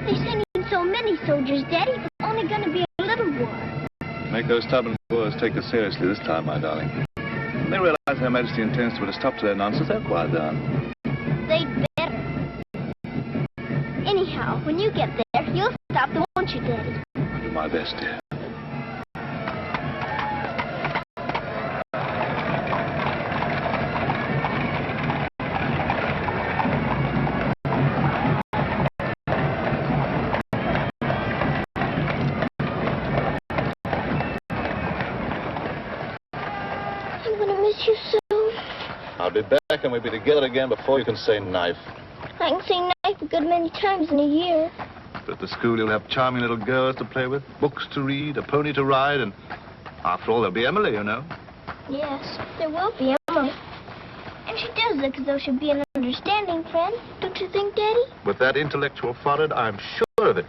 They send in so many soldiers, Daddy. It's only going to be a little war. Make those stubborn Boers take us seriously this time, my darling. When they realize Her Majesty intends to put a stop to their nonsense, they'll quiet down. They'd better. Anyhow, when you get there, you'll stop, won't you, Daddy? I'll do my best, dear. You soon. I'll be back and we'll be together again before you can say knife. I can say knife a good many times in a year. But at the school you'll have charming little girls to play with, books to read, a pony to ride, and after all there'll be Emily, you know. Yes, there will be Emily. And she does look as though she'd be an understanding friend, don't you think, Daddy? With that intellectual forehead, I'm sure of it.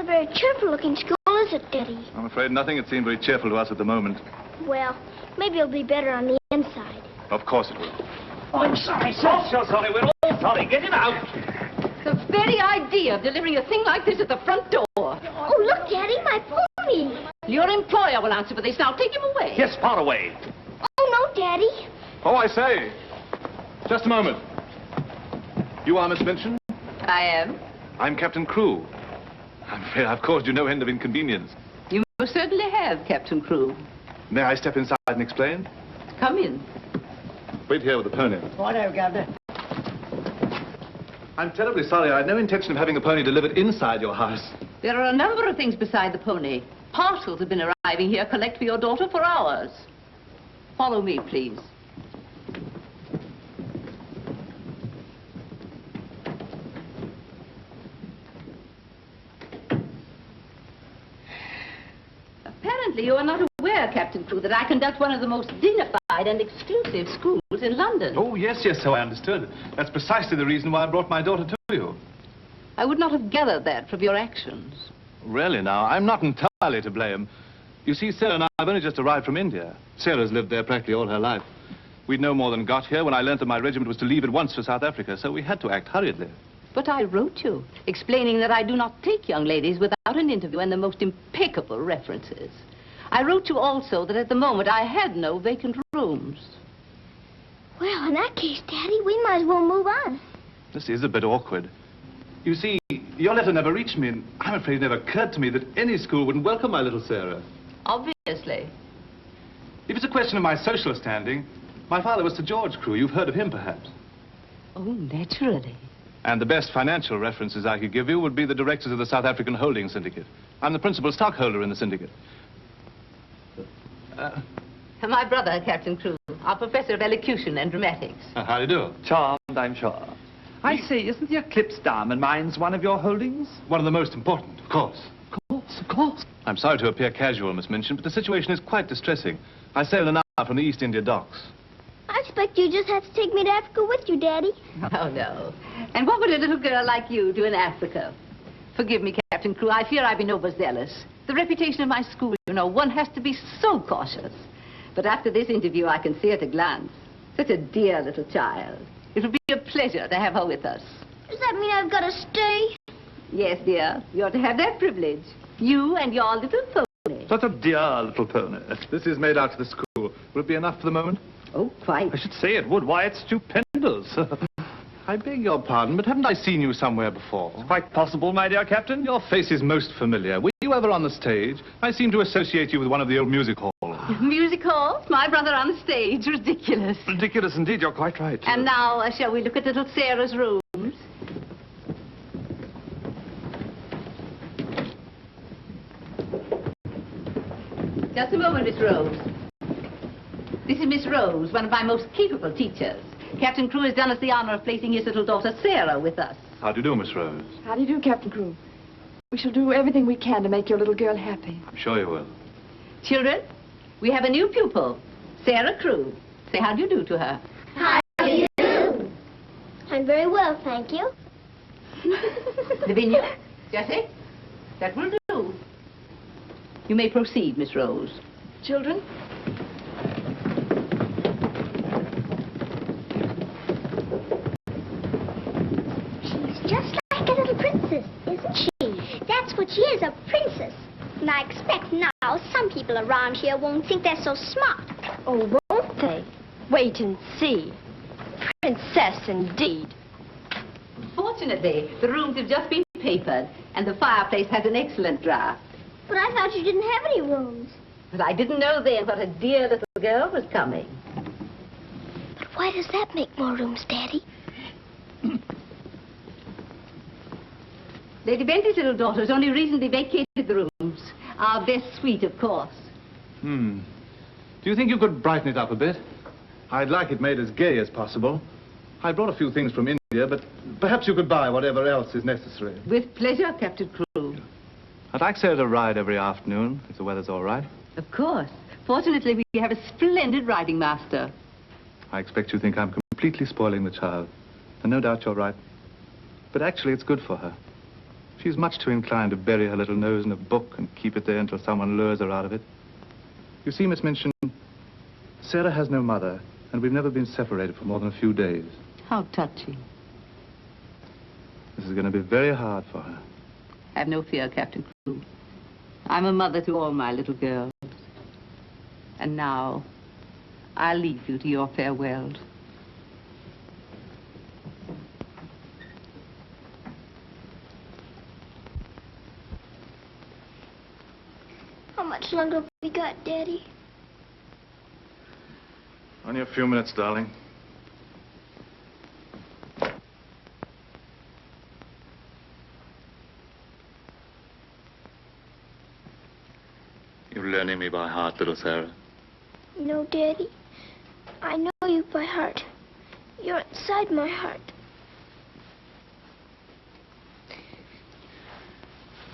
Very cheerful-looking school, is it, Daddy? I'm afraid nothing had seemed very cheerful to us at the moment. Well, maybe it'll be better on the inside. Of course it will. Oh, I'm sorry, sir. Oh, so sorry. We're all sorry. Get him out. The very idea of delivering a thing like this at the front door. Oh, look, Daddy, my pony. Your employer will answer for this. Now, take him away. Yes, far away. Oh, no, Daddy. Oh, I say. Just a moment. You are Miss Minchin? I am. I'm Captain Crewe. I'm afraid I've caused you no end of inconvenience. You most certainly have, Captain Crewe. May I step inside and explain? Come in. Wait here with the pony. Righto, Governor. I'm terribly sorry. I had no intention of having the pony delivered inside your house. There are a number of things beside the pony. Parcels have been arriving here collect for your daughter for hours. Follow me, please. Apparently, you are not aware, Captain Crewe, that I conduct one of the most dignified and exclusive schools in London. Oh, yes, so I understood. That's precisely the reason why I brought my daughter to you. I would not have gathered that from your actions. Really, now, I'm not entirely to blame. You see, Sarah and I have only just arrived from India. Sarah's lived there practically all her life. We'd no more than got here when I learned that my regiment was to leave at once for South Africa, so we had to act hurriedly. But I wrote you, explaining that I do not take young ladies without an interview and the most impeccable references. I wrote you also that at the moment I had no vacant rooms. Well, in that case, Daddy, we might as well move on. This is a bit awkward. You see, your letter never reached me, and I'm afraid it never occurred to me that any school wouldn't welcome my little Sarah. Obviously. If it's a question of my social standing, my father was Sir George Crewe. You've heard of him, perhaps. Oh, naturally. And the best financial references I could give you would be the directors of the South African Holding Syndicate. I'm the principal stockholder in the syndicate. My brother, Captain Crewe, our professor of elocution and dramatics. How do you do? Charmed, I'm sure. I say, isn't the Eclipse Diamond Mines one of your holdings? One of the most important, of course. Of course. I'm sorry to appear casual, Miss Minchin, but the situation is quite distressing. I sailed an hour from the East India docks. I expect you just have to take me to Africa with you, Daddy. Oh, no. And what would a little girl like you do in Africa? Forgive me, Captain Crewe, I fear I've been overzealous. The reputation of my school, you know, one has to be so cautious. But after this interview, I can see at a glance. Such a dear little child. It will be a pleasure to have her with us. Does that mean I've got to stay? Yes, dear. You're to have that privilege. You and your little pony. Such a dear little pony. This is made out to the school. Will it be enough for the moment? Oh, quite. I should say it would. Why, it's stupendous. I beg your pardon, but haven't I seen you somewhere before? It's quite possible, my dear Captain. Your face is most familiar. Were you ever on the stage? I seem to associate you with one of the old music halls. Music halls? My brother on the stage? Ridiculous. Ridiculous indeed, you're quite right. And now, shall we look at little Sarah's rooms? Just a moment, Miss Rose. This is Miss Rose, one of my most capable teachers. Captain Crewe has done us the honor of placing his little daughter, Sarah, with us. How do you do, Miss Rose? How do you do, Captain Crewe? We shall do everything we can to make your little girl happy. I'm sure you will. Children, we have a new pupil, Sarah Crewe. Say how do you do to her. How do you do? I'm very well, thank you. Lavinia, Jessie, that will do. You may proceed, Miss Rose. Children? She's just like a little princess, isn't she? That's what she is, a princess. And I expect now some people around here won't think they're so smart. Oh, won't they? Wait and see. Princess, indeed. Fortunately, the rooms have just been papered, and the fireplace has an excellent draft. But I thought you didn't have any rooms. But I didn't know then what a dear little girl was coming. But why does that make more rooms, Daddy? Lady Bentley's little daughter has only recently vacated the rooms. Our best suite, of course. Do you think you could brighten it up a bit? I'd like it made as gay as possible. I brought a few things from India, but perhaps you could buy whatever else is necessary. With pleasure, Captain Crewe. I'd like Sarah to ride every afternoon, if the weather's all right. Of course. Fortunately, we have a splendid riding master. I expect you think I'm completely spoiling the child. And no doubt you're right. But actually, it's good for her. She's much too inclined to bury her little nose in a book and keep it there until someone lures her out of it. You see, Miss Minchin, Sarah has no mother, and we've never been separated for more than a few days. How touching. This is going to be very hard for her. Have no fear, Captain Crewe. I'm a mother to all my little girls. And now, I'll leave you to your farewells. How much longer have we got, Daddy? Only a few minutes, darling. You're learning me by heart, little Sarah. No, Daddy. I know you by heart. You're inside my heart.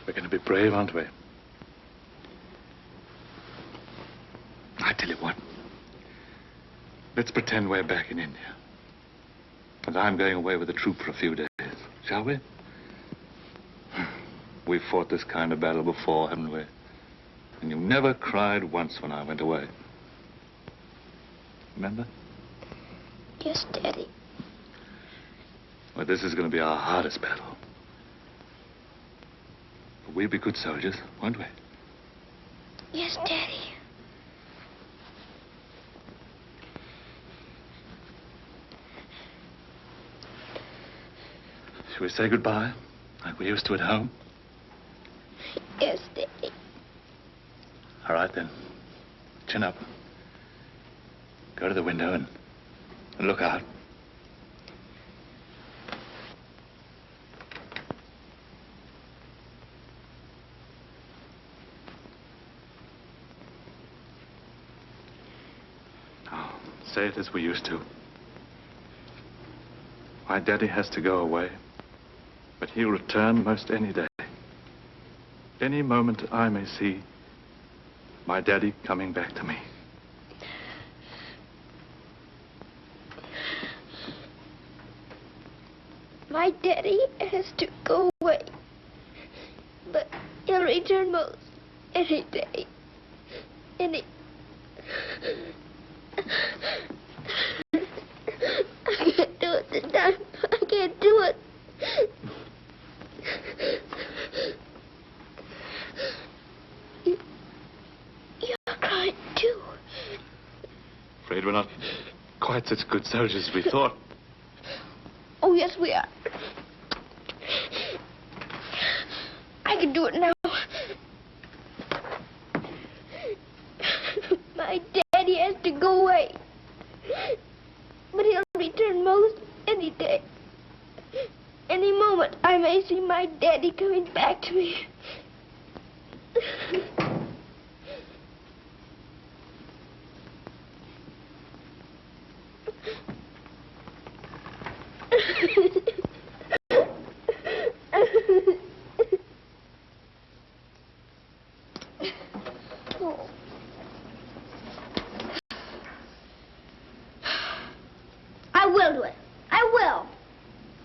We're going to be brave, aren't we? I tell you what. Let's pretend we're back in India. And I'm going away with the troop for a few days. Shall we? We've fought this kind of battle before, haven't we? And you never cried once when I went away. Remember? Yes, Daddy. Well, this is going to be our hardest battle. But we'll be good soldiers, won't we? Yes, Daddy. Shall we say goodbye, like we used to at home? Yes, Daddy. All right, then. Chin up. Go to the window and look out. Now, say it as we used to. My daddy has to go away, but he'll return most any day. Any moment I may see my daddy coming back to me. My daddy has to go away, but he'll return most any day. I can't do it this time. I can't do it. You're crying too. Afraid we're not quite such good soldiers as we thought. Oh, yes, we are. I can do it now. My daddy has to go away, but he'll return most any day. Any moment, I may see my daddy coming back to me. I will do it. I will.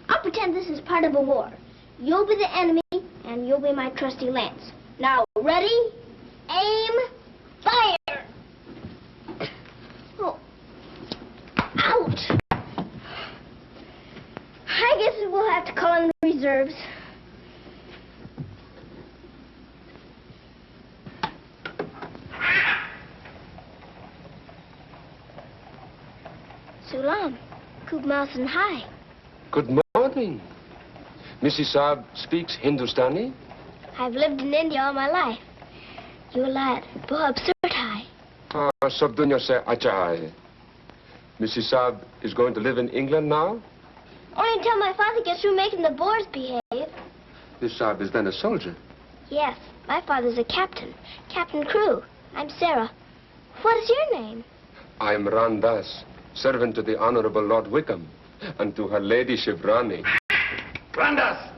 I'll pretend this is part of a war. You'll be the enemy, and you'll be my trusty lance. Now, ready, aim, fire! Oh. Ouch! I guess we'll have to call in the reserves. Sulam, Kubmas and Hai. Good morning. Mrs. Saab speaks Hindustani? I've lived in India all my life. You lad, bahut absurd hai. Sab dunya se acha hai. Mrs. Saab is going to live in England now? Only until my father gets through making the Boers behave. Miss Saab is then a soldier. Yes, my father's a captain. Captain Crew. I'm Sarah. What is your name? I am Randas, servant to the Honorable Lord Wickham, and to her ladyship Rani. Randas!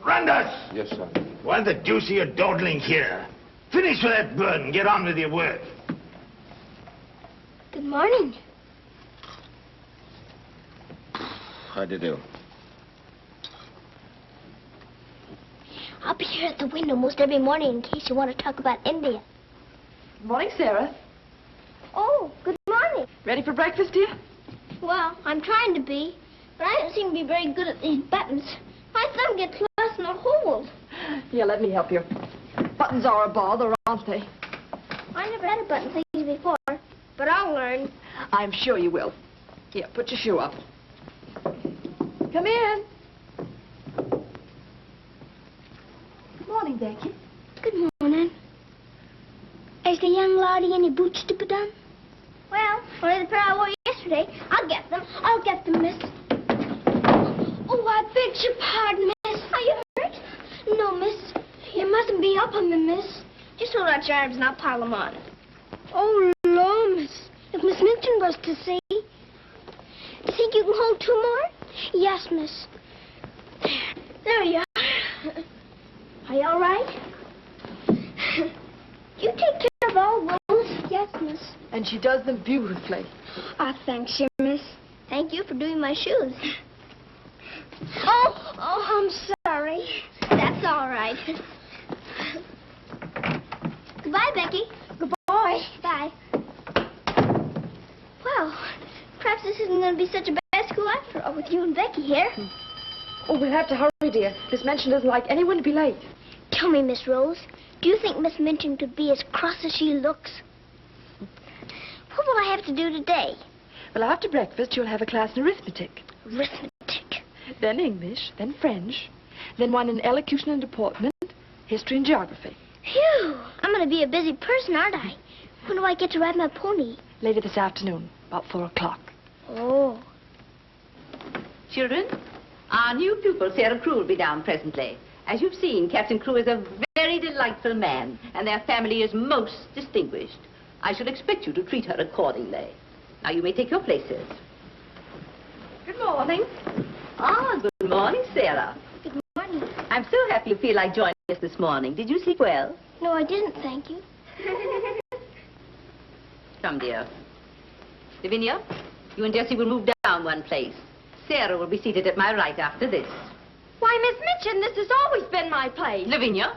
Randas! Yes, sir. Why the deuce are you dawdling here? Finish with that bird and get on with your work. Good morning. How do you do? I'll be here at the window most every morning in case you want to talk about India. Morning, Sarah. Oh, good morning. Ready for breakfast, dear? Well, I'm trying to be, but I don't seem to be very good at these buttons. My thumb gets lost in a hole. Here, let me help you. Buttons are a bother, aren't they? I never had a button thing before, but I'll learn. I'm sure you will. Here, put your shoe up. Come in. Good morning, Becky. Good morning. Is the young laddie any boots to put on? Well, only the pair I wore yesterday. I'll get them. I'll get them, miss. Oh, I beg your pardon, miss. Are you hurt? No, miss. You mustn't be up on them, miss. Just hold out your arms and I'll pile them on. Oh, Lord, miss. If Miss Minton was to see. You think you can hold two more? Yes, miss. There you are. Are you all right? You take care of all those? Yes, miss. And she does them beautifully. Ah, thanks, you, miss. Thank you for doing my shoes. Oh, I'm sorry. That's all right. Goodbye, Becky. Goodbye. Bye. Well, perhaps this isn't going to be such a bad school after all with you and Becky here. Oh, we'll have to hurry, dear. Miss Minchin doesn't like anyone to be late. Tell me, Miss Rose, do you think Miss Minchin could be as cross as she looks? What will I have to do today? Well, after breakfast, you'll have a class in arithmetic. Arithmetic. Then English, then French, then one in elocution and deportment, history and geography. Phew, I'm going to be a busy person, aren't I? When do I get to ride my pony? Later this afternoon, about 4 o'clock. Oh. Children, our new pupil, Sarah Crew, will be down presently. As you've seen, Captain Crew is a very delightful man, and their family is most distinguished. I shall expect you to treat her accordingly. Now, you may take your places. Good morning. Ah, good morning, Sarah. Good morning. I'm so happy you feel like joining us this morning. Did you sleep well? No, I didn't, thank you. Come, dear. Lavinia, you and Jessie will move down one place. Sarah will be seated at my right after this. Why, Miss Minchin, this has always been my place. Lavinia.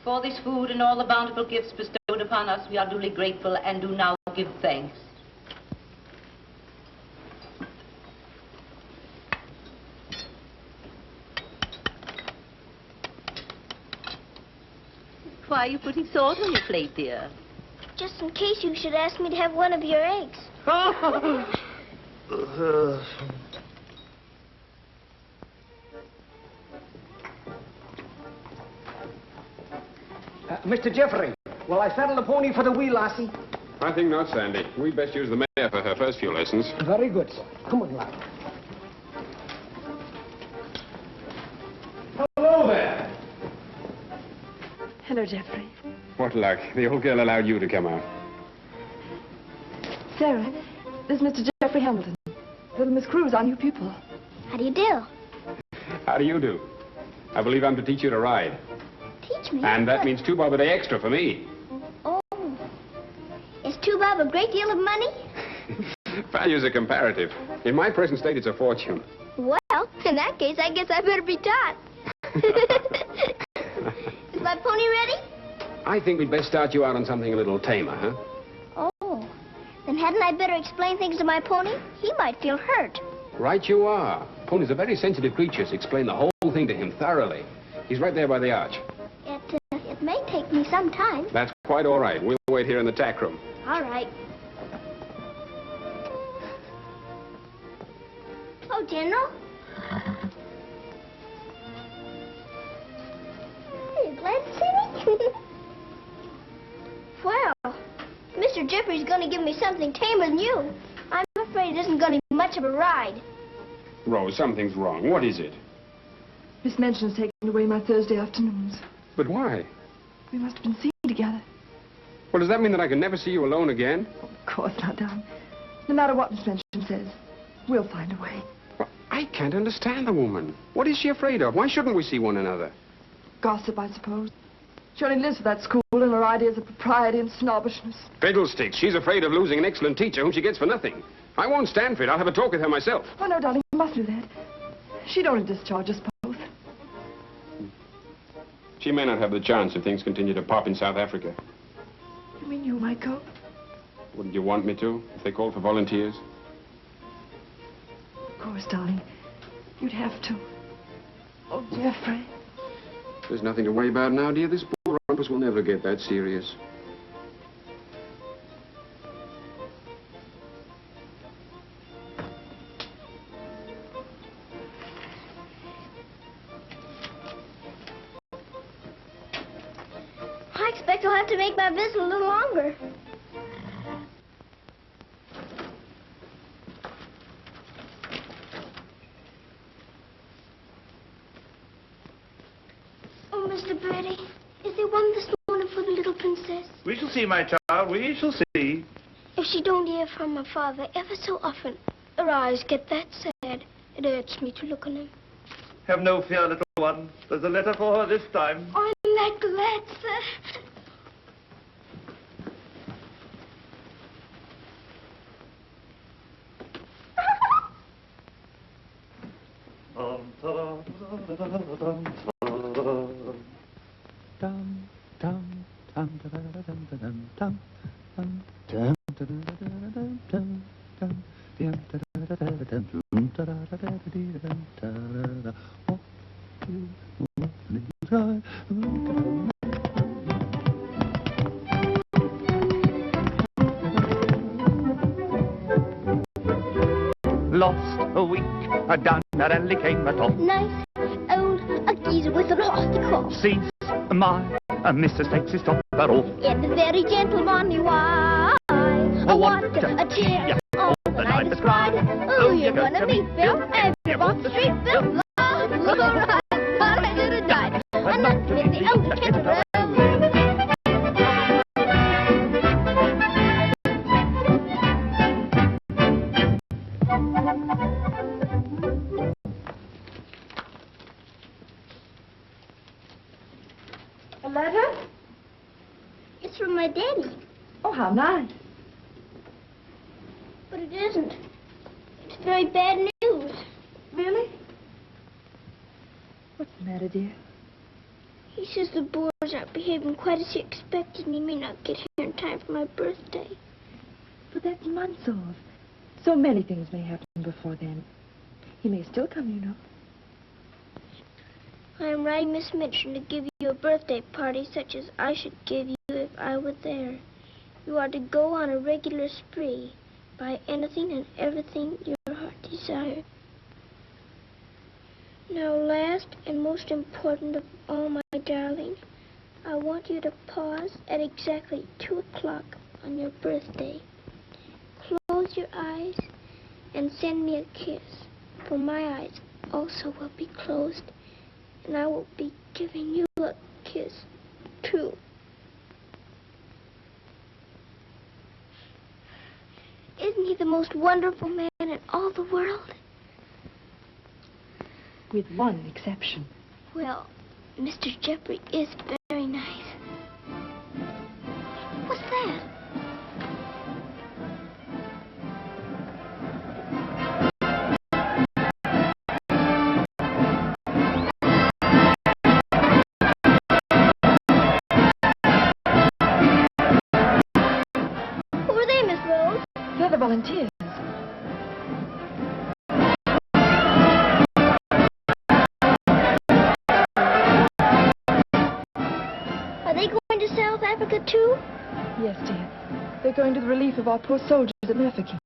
For this food and all the bountiful gifts bestowed upon us, we are duly grateful and do now give thanks. Why are you putting salt on your plate, dear? Just in case you should ask me to have one of your eggs. Mr. Jeffrey, will I saddle the pony for the wee lassie? I think not, Sandy. We'd best use the mare for her first few lessons. Very good, sir. Come on, lad. Hello there. Hello, Jeffrey. What luck. The old girl allowed you to come out. Sarah, this is Mr. Jeffrey Hamilton. Little Miss Crew's our new pupil. How do you do? How do you do? I believe I'm to teach you to ride. Teach me. And that means 2 bob a day extra for me. have a great deal of money? Values are comparative. In my present state, it's a fortune. Well, in that case, I guess I better be taught. Is my pony ready? I think we'd best start you out on something a little tamer, huh? Oh, then hadn't I better explain things to my pony? He might feel hurt. Right you are. Ponies are very sensitive creatures. Explain the whole thing to him thoroughly. He's right there by the arch. It may take me some time. That's quite all right. We'll wait here in the tack room. All right. Oh, General. Are you glad to see me? Well, Mr. Jeffrey's going to give me something tamer than you. I'm afraid it isn't going to be much of a ride. Rose, something's wrong. What is it? Miss Minchin's taken away my Thursday afternoons. But why? We must have been seen together. Well, does that mean that I can never see you alone again? Of course not, darling. No matter what Miss Minchin says, we'll find a way. Well, I can't understand the woman. What is she afraid of? Why shouldn't we see one another? Gossip, I suppose. She only lives for that school and her ideas of propriety and snobbishness. Fiddlesticks. She's afraid of losing an excellent teacher whom she gets for nothing. I won't stand for it. I'll have a talk with her myself. Oh, no, darling, you mustn't do that. She'd only discharge us both. She may not have the chance if things continue to pop in South Africa. You mean you might go? Wouldn't you want me to, if they called for volunteers? Of course, darling. You'd have to. Oh, Jeffrey. There's nothing to worry about now, dear. This poor rumpus will never get that serious. I expect I'll have to make my visit a little longer. Oh, Mr. Birdie, is there one this morning for the little princess? We shall see, my child. We shall see. If she don't hear from her father ever so often, her eyes get that sad. It hurts me to look on them. Have no fear, little one. There's a letter for her this time. I'm that glad, sir. Lost a week, down that alley came a top. Nice old a geezer with a rusty crop. Sees my Mrs. takes his topper off. In the very gentlemanly way. Oh, what a tear on the night is cried. Oh, you're gonna meet Bill, and you're off the street, Bill. Love, right, but I should have died. I'm not with the old gentleman. A letter? It's from my daddy. Oh, how nice. But it isn't. It's very bad news. Really? What's the matter, dear? He says the Boers aren't behaving quite as he expected, and he may not get here in time for my birthday. But that's months off. So many things may happen before then. He may still come, you know. I am writing Miss Minchin to give you a birthday party such as I should give you if I were there. You are to go on a regular spree, buy anything and everything your heart desired. Now, last and most important of all, my darling, I want you to pause at exactly 2 o'clock on your birthday. Close your eyes and send me a kiss, for my eyes also will be closed, and I will be giving you a kiss, too. Isn't he the most wonderful man in all the world? With one exception. Well, Mr. Jeffrey is very nice. What's that? South Africa, too? Yes, dear. They're going to the relief of our poor soldiers at Mafeking.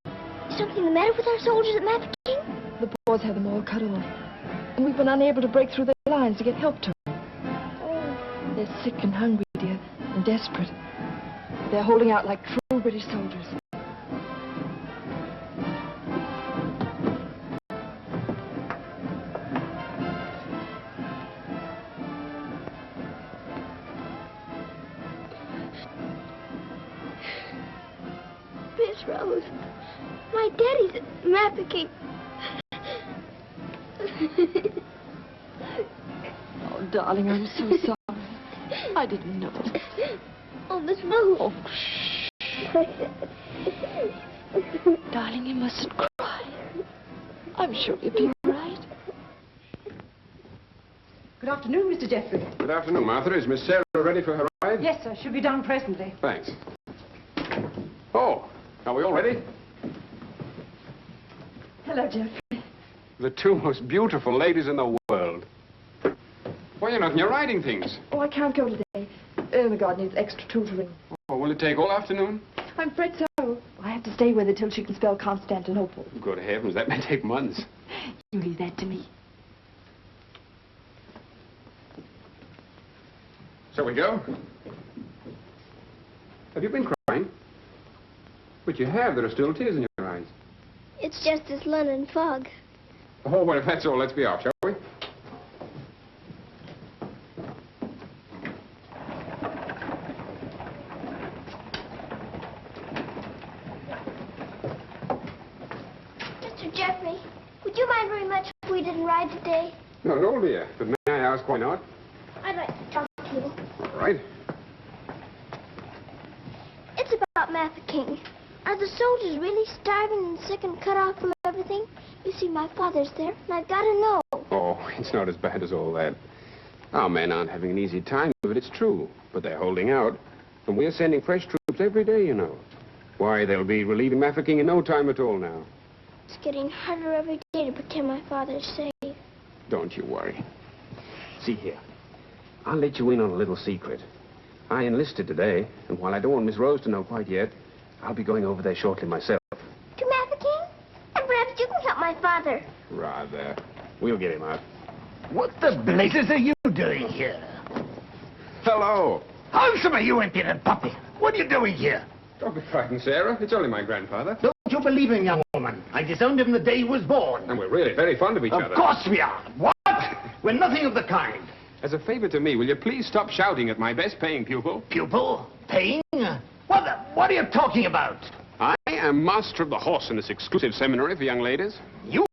Is something the matter with our soldiers at Mafeking? The Boers have them all cut off. And we've been unable to break through their lines to get help to them. Oh. They're sick and hungry, dear, and desperate. They're holding out like true British soldiers. Miss Rose, my daddy's at Mafeking. Oh, darling, I'm so sorry. I didn't know. Oh, Miss Rose. Oh, shh. Darling, you mustn't cry. I'm sure you'll be all right. Good afternoon, Mr. Jeffrey. Good afternoon, Martha. Is Miss Sarah ready for her ride? Yes, sir. She'll be down presently. Thanks. Oh, are we all ready? Hello, Jeffrey. The two most beautiful ladies in the world. Why, you're not in your riding things. Oh, I can't go today. Ermengarde needs extra tutoring. Oh, will it take all afternoon? I'm afraid so. I have to stay with her till she can spell Constantinople. Good heavens, that may take months. You leave that to me. Shall we go? Have you been crying? But you have. There are still tears in your eyes. It's just this London fog. Oh, well, if that's all, let's be off, shall we? Mr. Jeffrey, would you mind very much if we didn't ride today? Not at all, dear. But may I ask why not? I'd like to talk to you. All right. It's about Mafeking. Are the soldiers really starving and sick and cut off from everything? You see, my father's there, and I've got to know. Oh, it's not as bad as all that. Our men aren't having an easy time of it, it's true. But they're holding out. And we're sending fresh troops every day, you know. Why, they'll be relieving Mafeking in no time at all now. It's getting harder every day to pretend my father's safe. Don't you worry. See here. I'll let you in on a little secret. I enlisted today, and while I don't want Miss Rose to know quite yet, I'll be going over there shortly myself. To Mafeking? And perhaps you can help my father. Rather. We'll get him out. What the blazes are you doing here? Hello. Handsome, you impudent puppy. What are you doing here? Don't be frightened, Sarah. It's only my grandfather. Don't you believe him, young woman? I disowned him the day he was born. And we're really very fond of each other. Of course we are. What? We're nothing of the kind. As a favor to me, will you please stop shouting at my best-paying pupil? Pupil? Paying? What are you talking about? I am master of the horse in this exclusive seminary for young ladies. You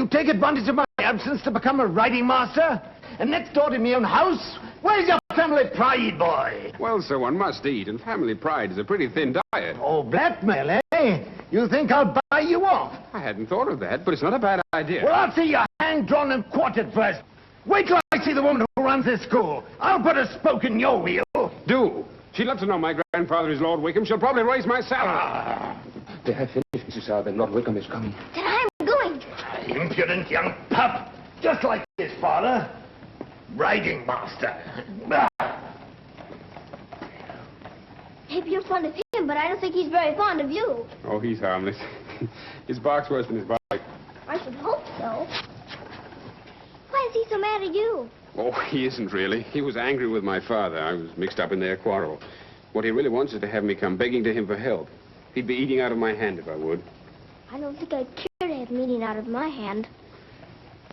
take advantage of my absence to become a riding master? And next door to my own house? Where's your family pride, boy? Well, so one must eat, and family pride is a pretty thin diet. Oh, blackmail, eh? You think I'll buy you off? I hadn't thought of that, but it's not a bad idea. Well, I'll see your hand drawn and quartered first. Wait till I see the woman who runs this school. I'll put a spoke in your wheel. Do. She'd love to know my grandfather is Lord Wickham. She'll probably raise my salary. They have finished, Mrs. Southern. Lord Wickham is coming. Then I'm going. Impudent young pup. Just like his father. Riding master. Maybe you're fond of him, but I don't think he's very fond of you. Oh, he's harmless. His bark's worse than his bite. I should hope so. Why is he so mad at you? Oh, he isn't really. He was angry with my father. I was mixed up in their quarrel. What he really wants is to have me come begging to him for help. He'd be eating out of my hand if I would. I don't think I'd care to have him eating out of my hand.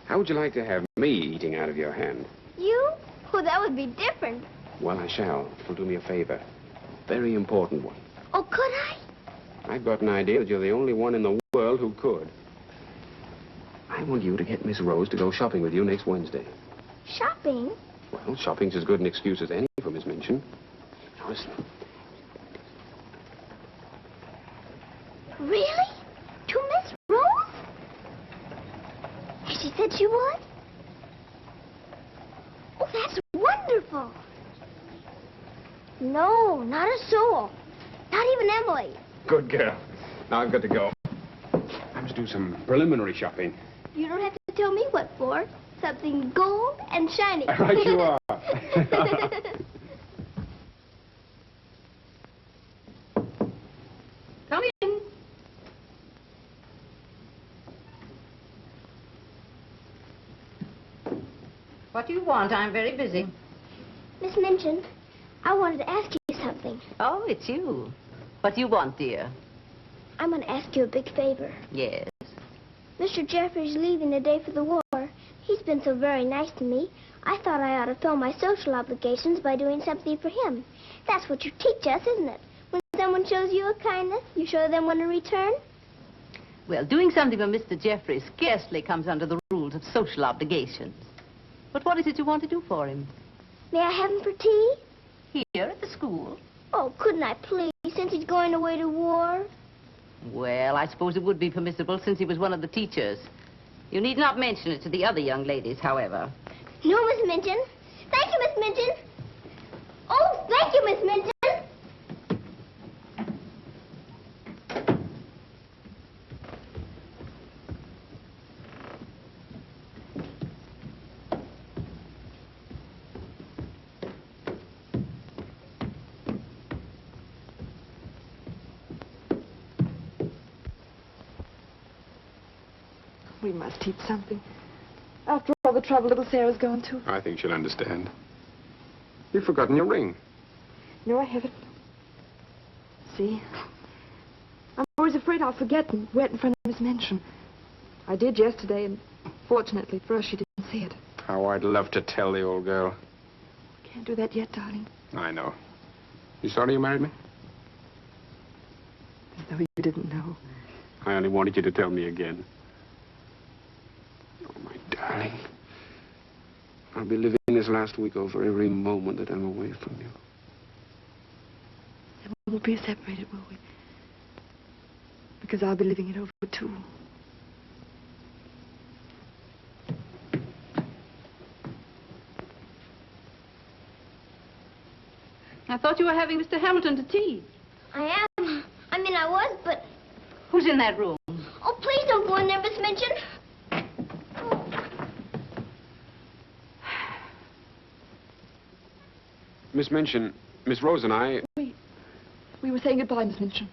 How would you like to have me eating out of your hand? You? Oh, that would be different. Well, I shall. It'll do me a favor. Very important one. Oh, could I? I've got an idea that you're the only one in the world who could. I want you to get Miss Rose to go shopping with you next Wednesday. Shopping? Well, shopping's as good an excuse as any for Miss Minchin. Now, listen. Really? To Miss Rose? Has she said she would? Oh, that's wonderful. No, not a soul. Not even Emily. Good girl. Now I've got to go. I must do some preliminary shopping. You don't have to tell me what for. Something gold and shiny. Right you are. What do you want? I'm very busy. Miss Minchin, I wanted to ask you something. Oh, it's you. What do you want, dear? I'm going to ask you a big favor. Yes. Mr. Jeffrey's leaving the day for the war. He's been so very nice to me. I thought I ought to fill my social obligations by doing something for him. That's what you teach us, isn't it? When someone shows you a kindness, you show them one in return. Well, doing something for Mr. Jeffrey scarcely comes under the rules of social obligations. But what is it you want to do for him? May I have him for tea? Here at the school? Oh, couldn't I please, since he's going away to war? Well, I suppose it would be permissible since he was one of the teachers. You need not mention it to the other young ladies, however. No, Miss Minchin. Thank you, Miss Minchin. Oh, thank you, Miss Minchin. We must eat something. After all the trouble little Sarah's gone to. I think she'll understand. You've forgotten your ring. No, I haven't. See? I'm always afraid I'll forget and wear it in front of Miss Minchin. I did yesterday, and fortunately for us, she didn't see it. How I'd love to tell the old girl. Can't do that yet, darling. I know. You sorry you married me? As though you didn't know. I only wanted you to tell me again. Oh, my darling. I'll be living this last week over every moment that I'm away from you. And we won't be separated, will we? Because I'll be living it over, too. I thought you were having Mr. Hamilton to tea. I am. I mean, I was, but... Who's in that room? Oh, please don't go in there, Miss Minchin. Miss Minchin, Miss Rose and I... We were saying goodbye, Miss Minchin.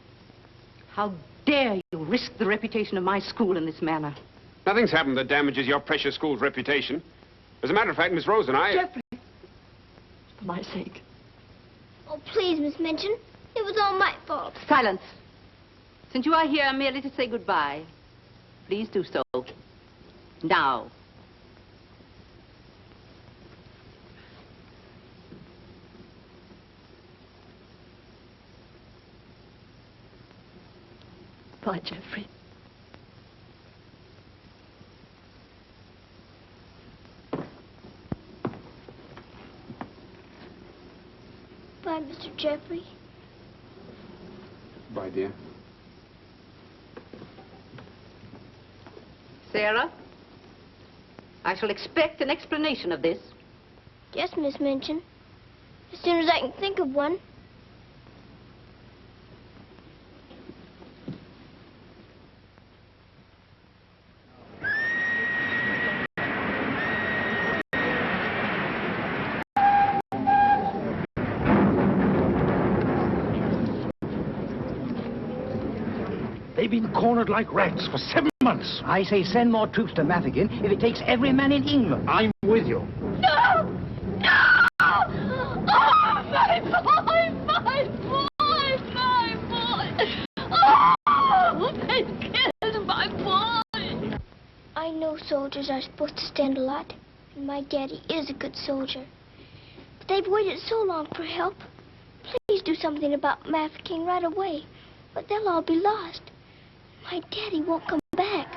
How dare you risk the reputation of my school in this manner? Nothing's happened that damages your precious school's reputation. As a matter of fact, Miss Rose and I... Jeffrey! For my sake. Oh, please, Miss Minchin. It was all my fault. Silence. Since you are here merely to say goodbye, please do so. Now. Bye, Jeffrey. Bye, Mr. Jeffrey. Bye, dear. Sarah, I shall expect an explanation of this. Yes, Miss Minchin. As soon as I can think of one. They've been cornered like rats for 7 months. I say send more troops to Mafeking if it takes every man in England. I'm with you. No! No! Oh, my boy! My boy! My boy! Oh, they killed my boy! I know soldiers are supposed to stand a lot, and my daddy is a good soldier. But they've waited so long for help. Please do something about Mafeking right away, or they'll all be lost. My daddy won't come back.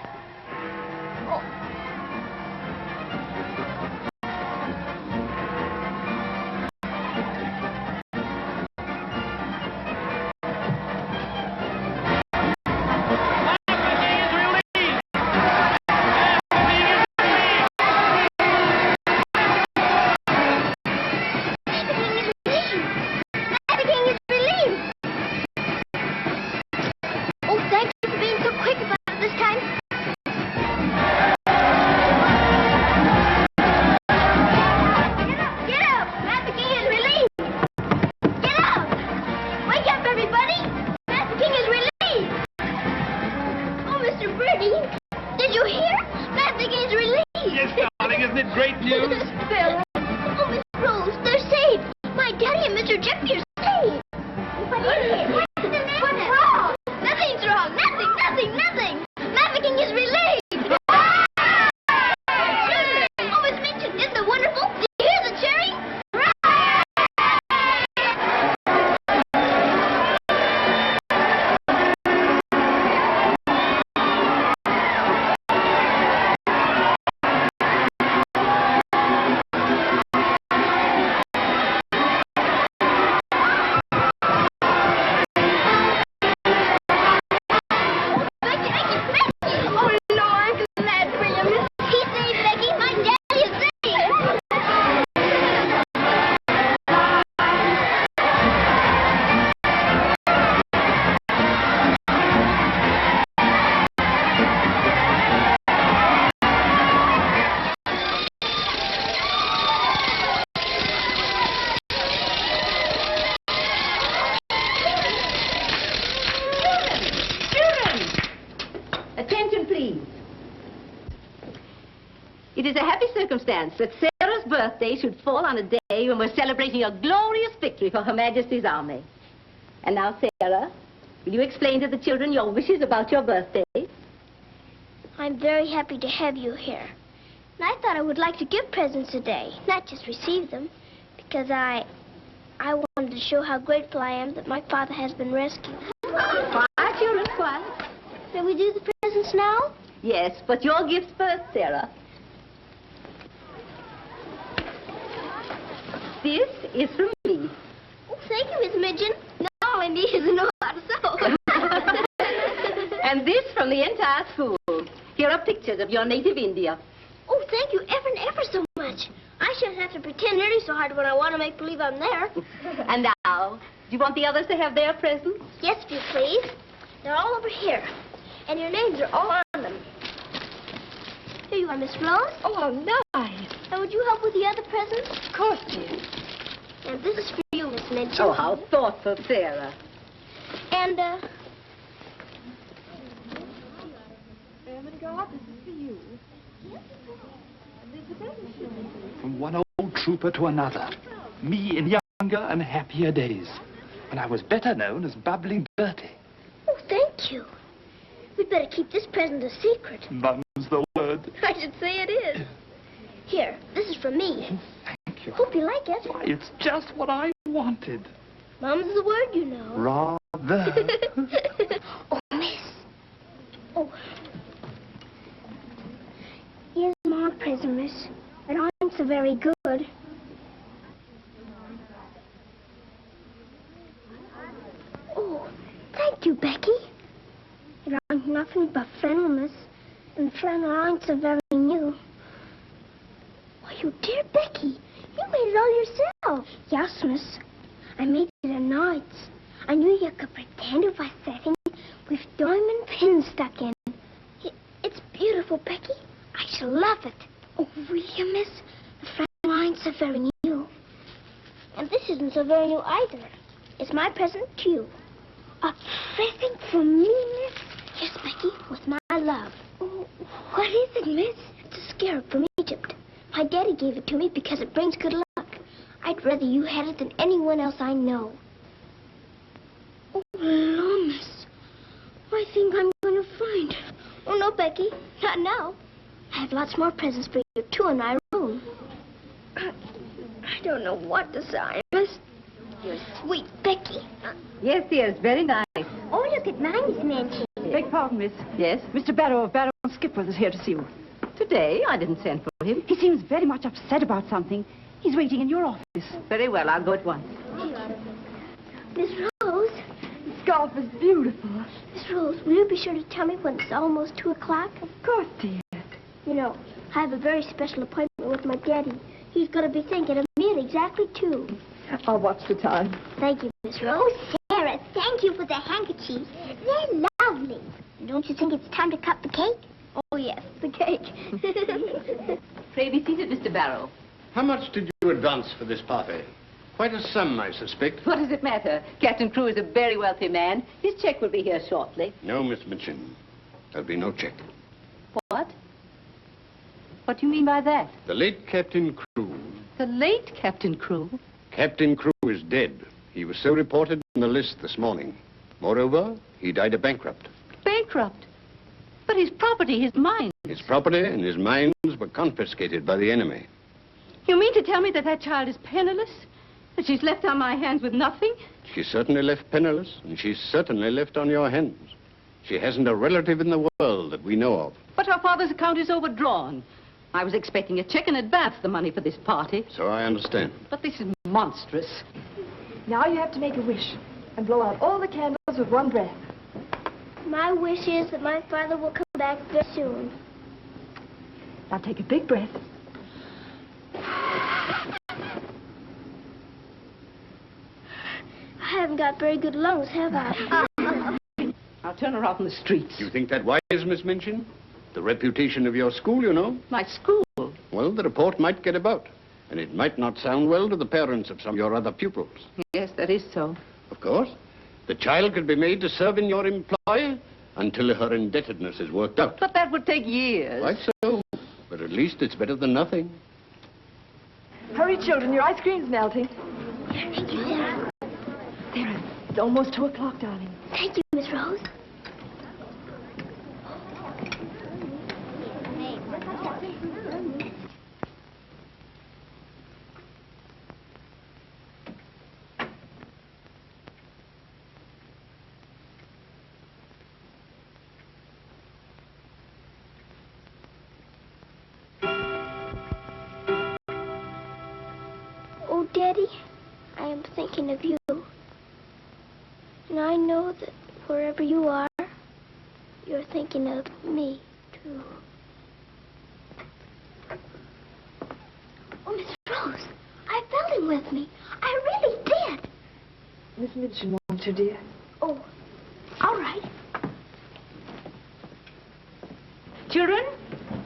This time isn't it great news? Sarah. Oh, Miss Rose, they're saved. My daddy and Mr. Jeffrey are saved. What is it? What's wrong? Nothing's wrong. Nothing. Trafficking is relieved. Oh, Miss Minchin, isn't it wonderful? Do you hear the cheering? It is a happy circumstance that Sarah's birthday should fall on a day when we're celebrating a glorious victory for Her Majesty's army. And now, Sarah, will you explain to the children your wishes about your birthday? I'm very happy to have you here. And I thought I would like to give presents today, not just receive them, because I wanted to show how grateful I am that my father has been rescued. Quiet, children, quiet. Shall we do the presents now? Yes, but your gifts first, Sarah. This is from me. Oh, thank you, Miss Midgeon. Not only me doesn't know how to sew. And this from the entire school. Here are pictures of your native India. Oh, thank you ever and ever so much. I shouldn't have to pretend nearly so hard when I want to make believe I'm there. And now, do you want the others to have their presents? Yes, if you please. They're all over here. And your names are all on them. Here you are, Miss Rose. Oh, how nice. Now, would you help with the other presents? Of course, dear. And this is for you, Miss Minchin. Oh, how thoughtful, Sarah. And, Ermengarde, this is for you. From one old trooper to another. Me in younger and happier days. When I was better known as Bubbling Bertie. oh, thank you. We'd better keep this present a secret. Mum's the word. I should say it is. Here, this is from me. Thank you. Hope you like it. Why, it's just what I wanted. Mum's the word, you know. Rather. Oh, miss. Oh. Here's my present, miss. It aren't so very good. Oh, thank you, Becky. It aren't nothing but flannel, miss. And flannel aren't so very new. Why, you dear Becky. You made it all yourself. Yes, miss. I made it at nights. I knew you could pretend it was setting with diamond pins stuck in. It's beautiful, Becky. I shall love it. Oh, will you, miss? The flannel aren't so very new. And this isn't so very new either. It's my present to you. A present from me, miss? Yes, Becky, with my love. Oh, what is it, miss? It's a scarab from Egypt. My daddy gave it to me because it brings good luck. I'd rather you had it than anyone else I know. Oh, Lord, miss. I think I'm going to find it. Oh, no, Becky. Not now. I have lots more presents for you, too, in my room. I don't know what to say, miss. You're sweet, Becky. Yes, dear, it's very nice. Oh, look at mine, Miss Mansion. Beg pardon, miss. Yes? Mr. Barrow of Barrow and Skipworth is here to see you. Today, I didn't send for him. He seems very much upset about something. He's waiting in your office. Very well, I'll go at once. Miss Rose. The scarf is beautiful. Miss Rose, will you be sure to tell me when it's almost 2 o'clock? Of course, dear. You know, I have a very special appointment with my daddy. He's going to be thinking of me at exactly 2. I'll watch the time. Thank you, Miss Rose. Oh, Sarah, thank you for the handkerchiefs. They're lovely. Don't you think it's time to cut the cake? Oh, yes, the cake. Pray be seated, Mr. Barrow. How much did you advance for this party? Quite a sum, I suspect. What does it matter? Captain Crewe is a very wealthy man. His check will be here shortly. No, Miss Minchin. There'll be no check. What? What do you mean by that? The late Captain Crewe. The late Captain Crewe? Captain Crewe is dead. He was so reported on the list this morning. Moreover, he died a bankrupt. Bankrupt? But his property, his mine. His property and his mines were confiscated by the enemy. You mean to tell me that that child is penniless? That she's left on my hands with nothing? She's certainly left penniless, and she's certainly left on your hands. She hasn't a relative in the world that we know of. But her father's account is overdrawn. I was expecting a check in advance the money for this party. So I understand. But this is monstrous. Now you have to make a wish and blow out all the candles with one breath. My wish is that my father will come back very soon. Now take a big breath. I haven't got very good lungs, have I? I'll turn her out in the streets. You think that wise, Miss Minchin? The reputation of your school, you know. My school? Well, the report might get about, and it might not sound well to the parents of some of your other pupils. Yes, that is so. Of course. The child could be made to serve in your employ until her indebtedness is worked out. But that would take years. Quite so. But at least it's better than nothing. Hurry, children, your ice cream's melting. Thank you, Sarah. Sarah, it's almost 2 o'clock, darling. Thank you, Miss Rose. Oh, Daddy, I am thinking of you. And I know that wherever you are, you're thinking of me, too. Oh, Miss Rose, I felt him with me. I really did. Miss Minchin wants you, dear. Oh, all right. Children,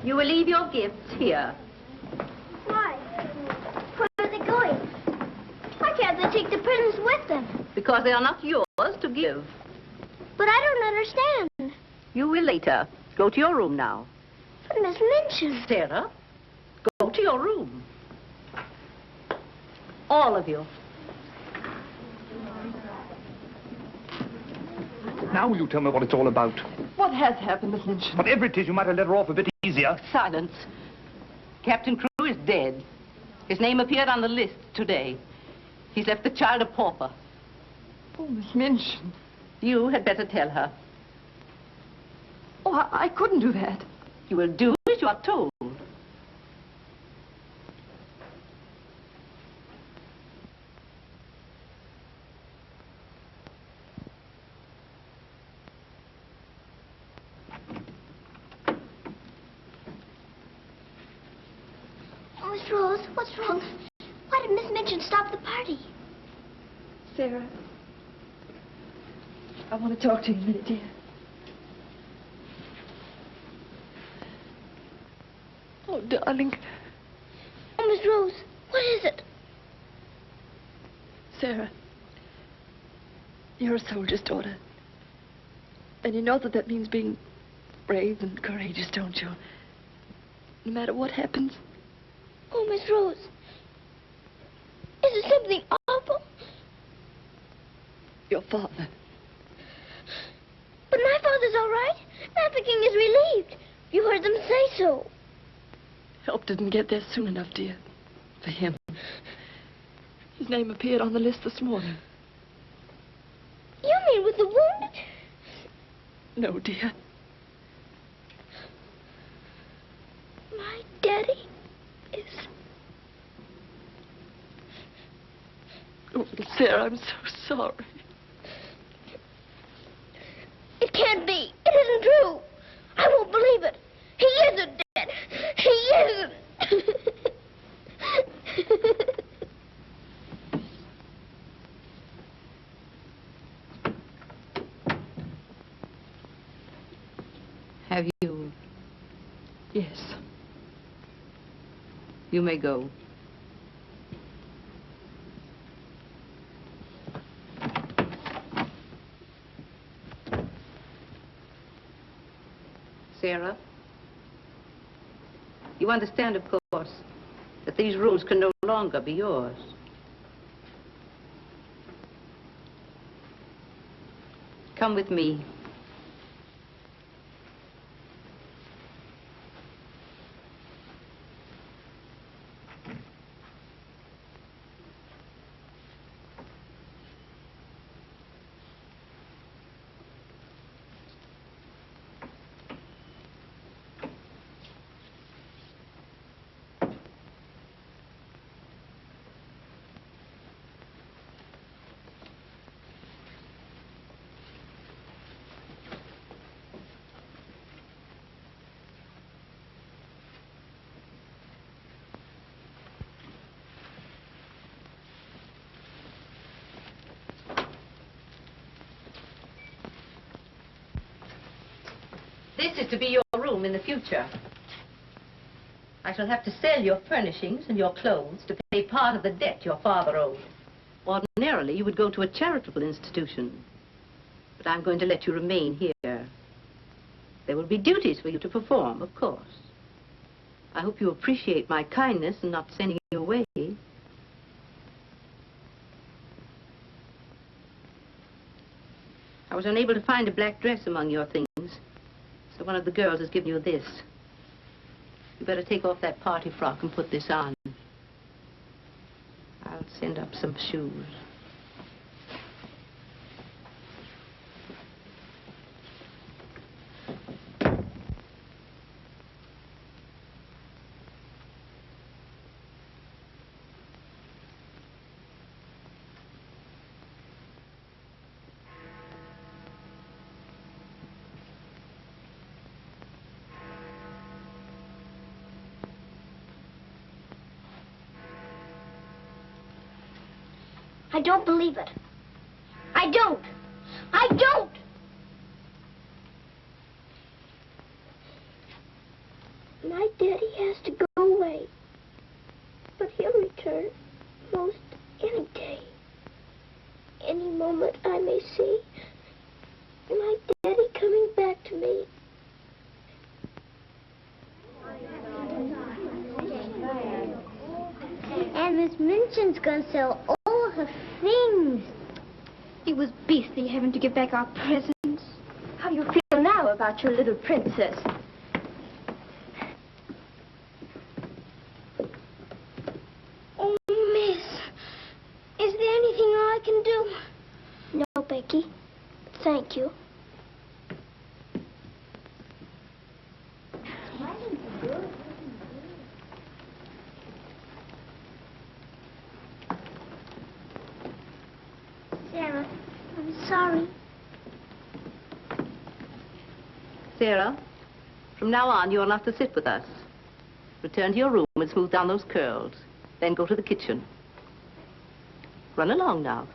you will leave your gifts here. Why? Where are they going? Why can't they take the presents with them? Because they are not yours to give. But I don't understand. You will later. Go to your room now. But Miss Minchin. Sarah, go to your room. All of you. Now will you tell me what it's all about? What has happened, Miss Minchin? Whatever it is, you might have let her off a bit easier. Silence. Captain Crewe is dead. His name appeared on the list today. He's left the child a pauper. Oh, Miss Minchin. You had better tell her. Oh, I couldn't do that. You will do as you are told. Oh, Miss Rose, what's wrong? Why did Miss Minchin stop the party? Sarah, I want to talk to you a minute, dear. Oh, darling. Oh, Miss Rose, what is it? Sarah, you're a soldier's daughter. And you know that that means being brave and courageous, don't you? No matter what happens. Oh, Miss Rose, is it something awful? Your father. But my father's all right. Master King is relieved. You heard them say so. Help didn't get there soon enough, dear. For him. His name appeared on the list this morning. You mean with the wounded? No, dear. My daddy is... Oh, Sarah, I'm so sorry. It can't be. It isn't true. I won't believe it. He isn't dead. He isn't. Have you? Yes. You may go. Sarah, you You understand, of course, that these rooms can no longer be yours. Come with me. This is to be your room in the future. I shall have to sell your furnishings and your clothes to pay part of the debt your father owed. Ordinarily, you would go to a charitable institution. But I'm going to let you remain here. There will be duties for you to perform, of course. I hope you appreciate my kindness in not sending you away. I was unable to find a black dress among your things. So one of the girls has given you this. You better take off that party frock and put this on. I'll send up some shoes. I don't believe it. I don't. I don't! My daddy has to go away. But he'll return most any day. Any moment I may see my daddy coming back to me. And Miss Minchin's gonna sell all her things. It was beastly having to give back our presents. How do you feel now about your little princess? Oh, Miss, is there anything I can do? No, Becky. Thank you. Sarah, I'm sorry. Sarah, from now on, you'll have to sit with us. Return to your room and smooth down those curls. Then go to the kitchen. Run along now.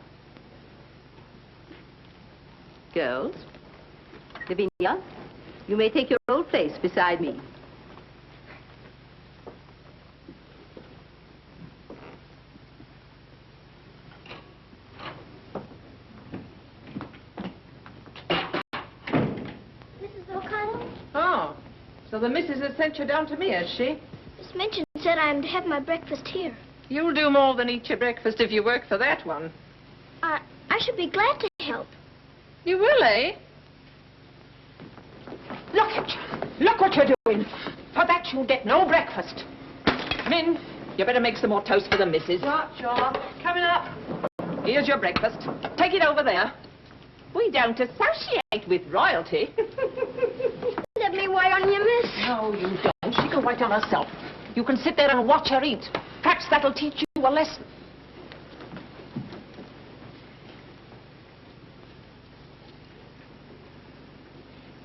Girls, Lavinia, you may take your old place beside me. So the missus has sent you down to me, has she? Miss Minchin said I'm to have my breakfast here. You'll do more than eat your breakfast if you work for that one. I should be glad to help. You will, eh? Look at you. Look what you're doing. For that you'll get no breakfast. Min, you better make some more toast for the missus. Sure. Coming up. Here's your breakfast. Take it over there. We don't associate with royalty. Let me wait on you, miss. No, you don't. She can wait on herself. You can sit there and watch her eat. Perhaps that'll teach you a lesson.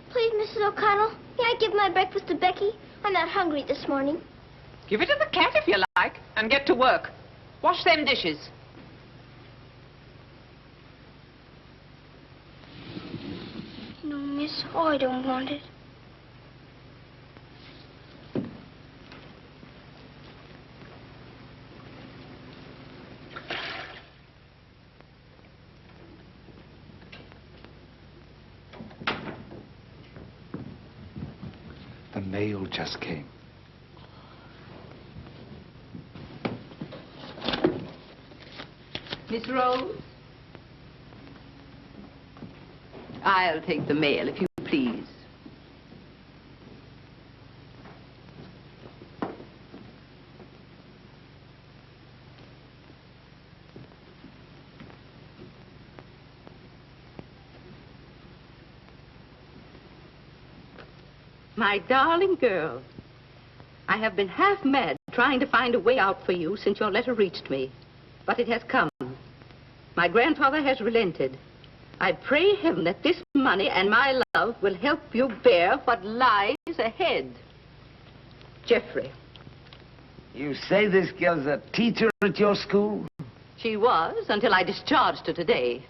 Please, Mrs. O'Connell, may I give my breakfast to Becky? I'm not hungry this morning. Give it to the cat if you like, and get to work. Wash them dishes. No, miss. Oh, I don't want it. The mail just came. Miss Rose? I'll take the mail, if you please. My darling girl, I have been half mad trying to find a way out for you since your letter reached me. But it has come. My grandfather has relented. I pray heaven that this money and my love will help you bear what lies ahead. Jeffrey. You say this girl's a teacher at your school? She was, until I discharged her today.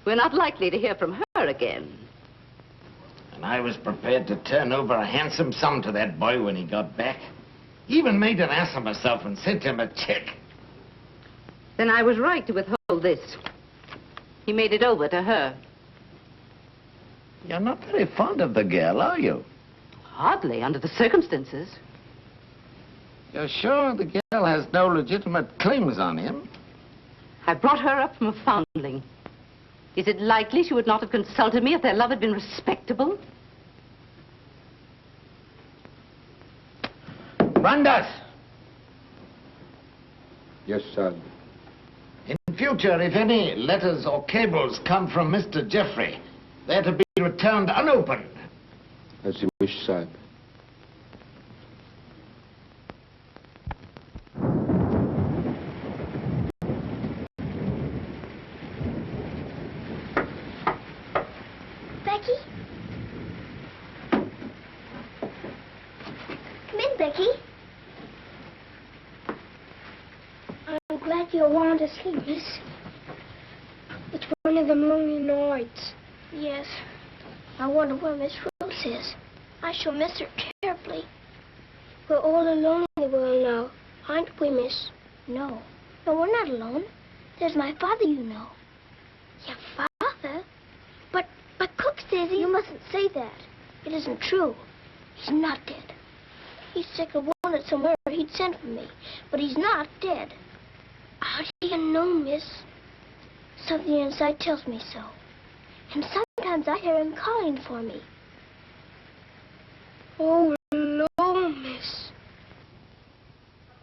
We're not likely to hear from her again. And I was prepared to turn over a handsome sum to that boy when he got back. Even made an ass of myself and sent him a check. Then I was right to withhold this. He made it over to her. You're not very fond of the girl, are you? Hardly, under the circumstances. You're sure the girl has no legitimate claims on him? I brought her up from a foundling. Is it likely she would not have consulted me if their love had been respectable? Brandas! Yes, sir. In future, if any letters or cables come from Mr. Jeffrey, they're to be returned unopened. As you wish, sir. Becky? Come in, Becky. I'm glad you want to sleep, miss. It's one of them lonely nights. Yes. I wonder where Miss Rose is. I shall miss her terribly. We're all alone in the world now, aren't we, miss? No. No, we're not alone. There's my father, you know. Your father? But Cook says you mustn't say that. It isn't true. He's not dead. He's sick or wounded somewhere. He'd send for me. But he's not dead. How do you know, miss? Something inside tells me so. And sometimes I hear him calling for me. Oh, no, miss.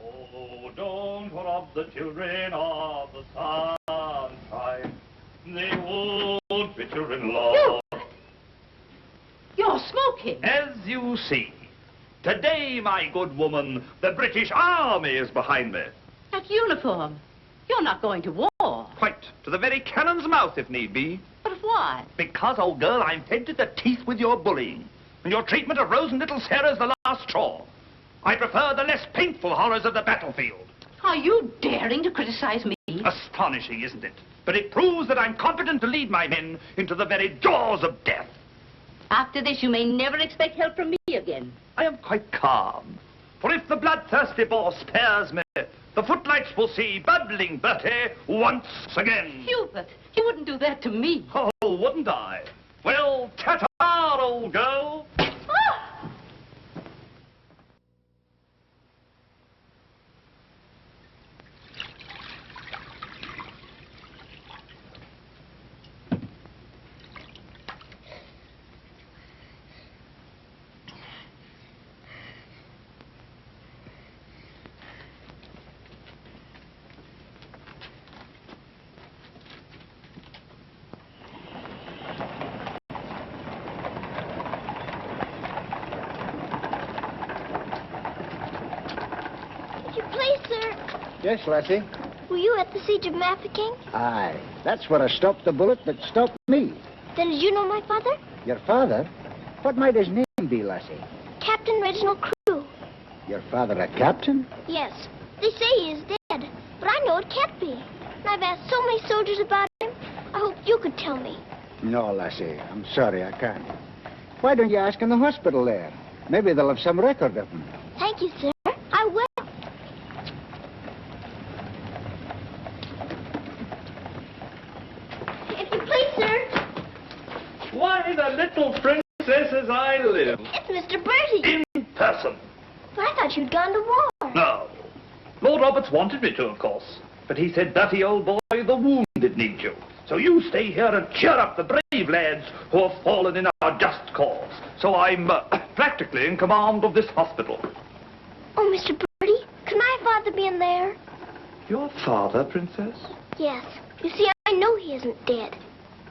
Oh, don't rob the children of the sunshine. They won't be children long. You're smoking. As you see, today, my good woman, the British Army is behind me. That uniform. You're not going to war. Quite, to the very cannon's mouth, if need be. But why? Because, old girl, I'm fed to the teeth with your bullying. And your treatment of Rose and little Sarah's the last straw. I prefer the less painful horrors of the battlefield. Are you daring to criticize me? Astonishing, isn't it? But it proves that I'm competent to lead my men into the very jaws of death. After this, you may never expect help from me again. I am quite calm. For if the bloodthirsty boar spares me, the footlights will see bubbling Bertie once again. Hubert, you wouldn't do that to me. Oh, wouldn't I? Well, ta-ta, old girl. Ah! Yes, lassie? Were you at the siege of Mafeking? Aye. That's where I stopped the bullet that stopped me. Then did you know my father? Your father? What might his name be, lassie? Captain Reginald Crew. Your father a captain? Yes. They say he is dead, but I know it can't be. And I've asked so many soldiers about him. I hope you could tell me. No, lassie. I'm sorry, I can't. Why don't you ask in the hospital there? Maybe they'll have some record of him. Thank you, sir. I will. If you please, sir. Why, the little princess as I live. It's Mr. Bertie. In person. But I thought you'd gone to war. No. Lord Roberts wanted me to, of course. But he said, "Dirty old boy, the wounded need you. So you stay here and cheer up the brave lads who have fallen in our just cause." So I'm practically in command of this hospital. Oh, Mr. Birdie, can my father be in there? Your father, Princess? Yes. You see, I know he isn't dead.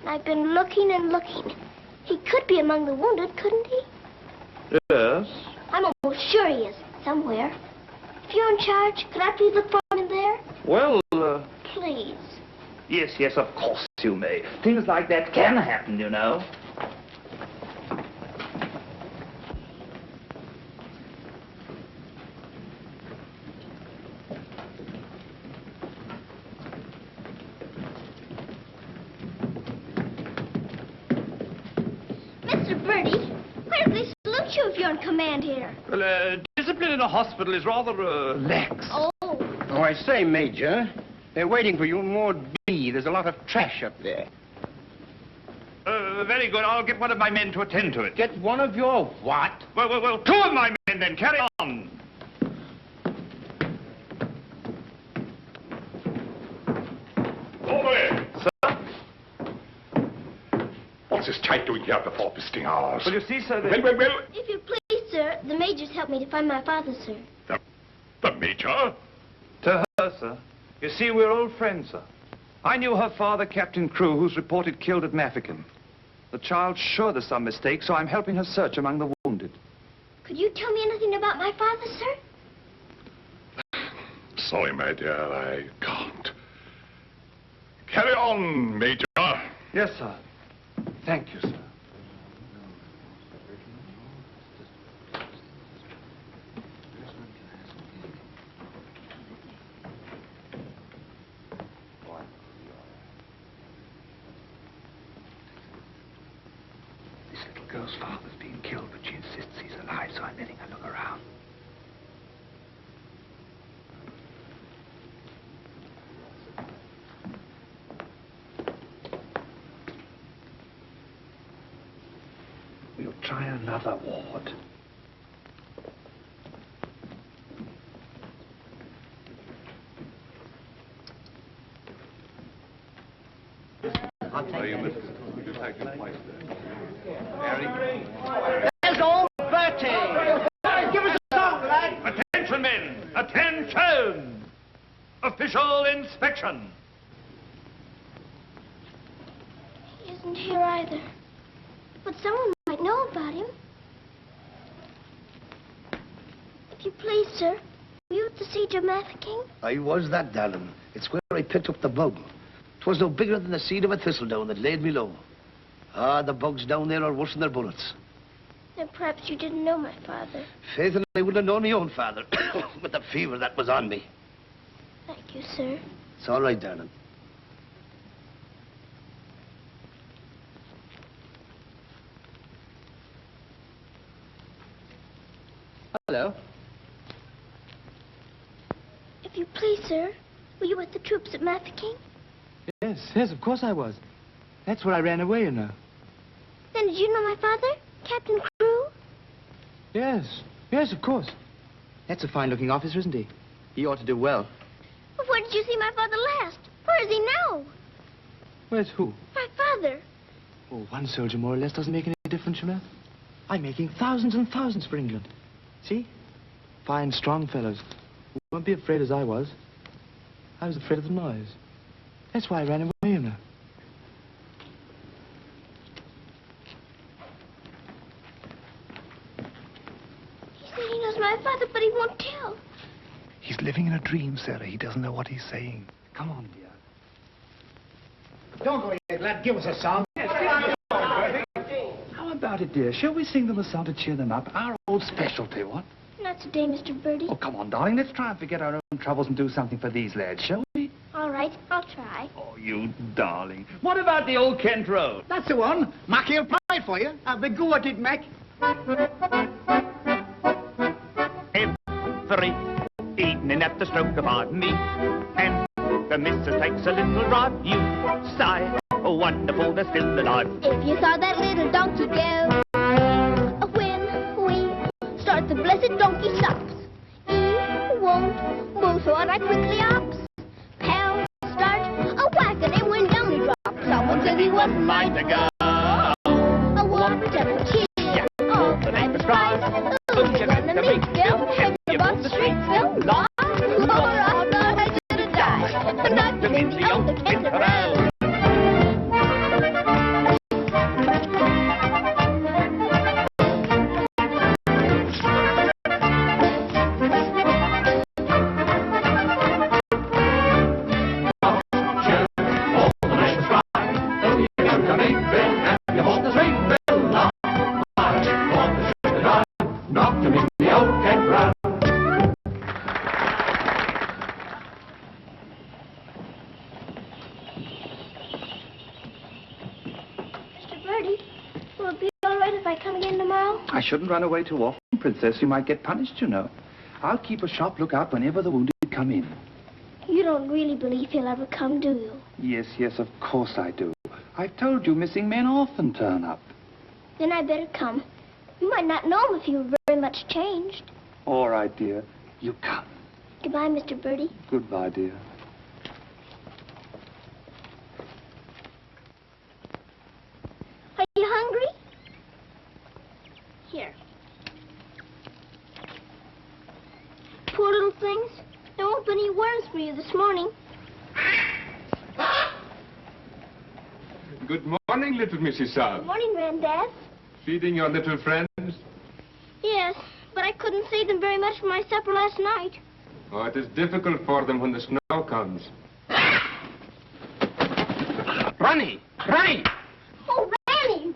And I've been looking and looking. He could be among the wounded, couldn't he? Yes. I'm almost sure he is, somewhere. If you're in charge, could I please look for him in there? Well, Please. yes, of course you may. Things like that can happen, you know. Mr. Birdie, where do they salute you if you're in command here? Well, discipline in a hospital is rather, lax. Oh. Oh, I say, Major, they're waiting for you in Ward B. There's a lot of trash up there. Very good. I'll get one of my men to attend to it. Get one of your what? Well, two of my men then. Carry on. Over there. Sir? What's this type doing here before visiting hours? Well, you see, sir, Well. If you please, sir, the major's helped me to find my father, sir. The Major? To her, sir. You see, we're old friends, sir. I knew her father, Captain Crew, who's reported killed at Mafeking. The child's sure there's some mistake, so I'm helping her search among the wounded. Could you tell me anything about my father, sir? Sorry, my dear, I can't. Carry on, Major. Yes, sir. Thank you, sir. Girl's father's being killed, but she insists he's alive, so I'm letting her look around. We'll try another ward. There's old Bertie! Give us a song, lad! Attention, men! Attention! Official inspection! He isn't here either. But someone might know about him. If you please, sir, were you at the siege of Mafeking? I was that, darling. It's where I picked up the bug. 'Twas no bigger than the seed of a thistledown that laid me low. Ah, the bugs down there are worse than their bullets. Then perhaps you didn't know my father. Faith, and I wouldn't have known my own father with the fever that was on me. Thank you, sir. It's all right, darling. Hello. If you please, sir, were you with the troops at Mafeking? Yes, of course I was. That's where I ran away, you know. Then did you know my father, Captain Crew? Yes, of course. That's a fine-looking officer, isn't he? He ought to do well. But where did you see my father last? Where is he now? Where's who? My father. Oh, one soldier more or less doesn't make any difference, you know. I'm making thousands and thousands for England. See? Fine, strong fellows. You won't be afraid as I was. I was afraid of the noise. That's why I ran away, you know. He said he knows my father, but he won't tell. He's living in a dream, Sarah. He doesn't know what he's saying. Come on, dear. Don't go yet, lad. Give us a song. How about it, dear? Shall we sing them a song to cheer them up? Our old specialty, what? Not today, Mr. Birdie. Oh, come on, darling. Let's try and forget our own troubles and do something for these lads, shall we? All right, I'll try. Oh, you darling. What about the old Kent Road? That's the one. Mac, he'll play it for you. Have a go at it, Mac. Every evening at the stroke of our knee, and the missus takes a little drive. You sigh, oh, wonderful, they're still alive. If you saw that little donkey go, when we start the blessed donkey stops, he won't move so I quickly ops. Pal knocking the older kids around. I shouldn't run away too often, Princess. You might get punished, you know. I'll keep a sharp lookout whenever the wounded come in. You don't really believe he'll ever come, do you? Yes, yes, of course I do. I've told you missing men often turn up. Then I better come. You might not know him if you were very much changed. All right, dear. You come. Goodbye, Mr. Birdie. Goodbye, dear. Are you hungry? Here. Poor little things. There won't be any worms for you this morning. Good morning, little Mrs. Saab. Good morning, Granddad. Feeding your little friends? Yes, but I couldn't save them very much for my supper last night. Oh, it is difficult for them when the snow comes. Ronnie! Ronnie! Oh, Ranny!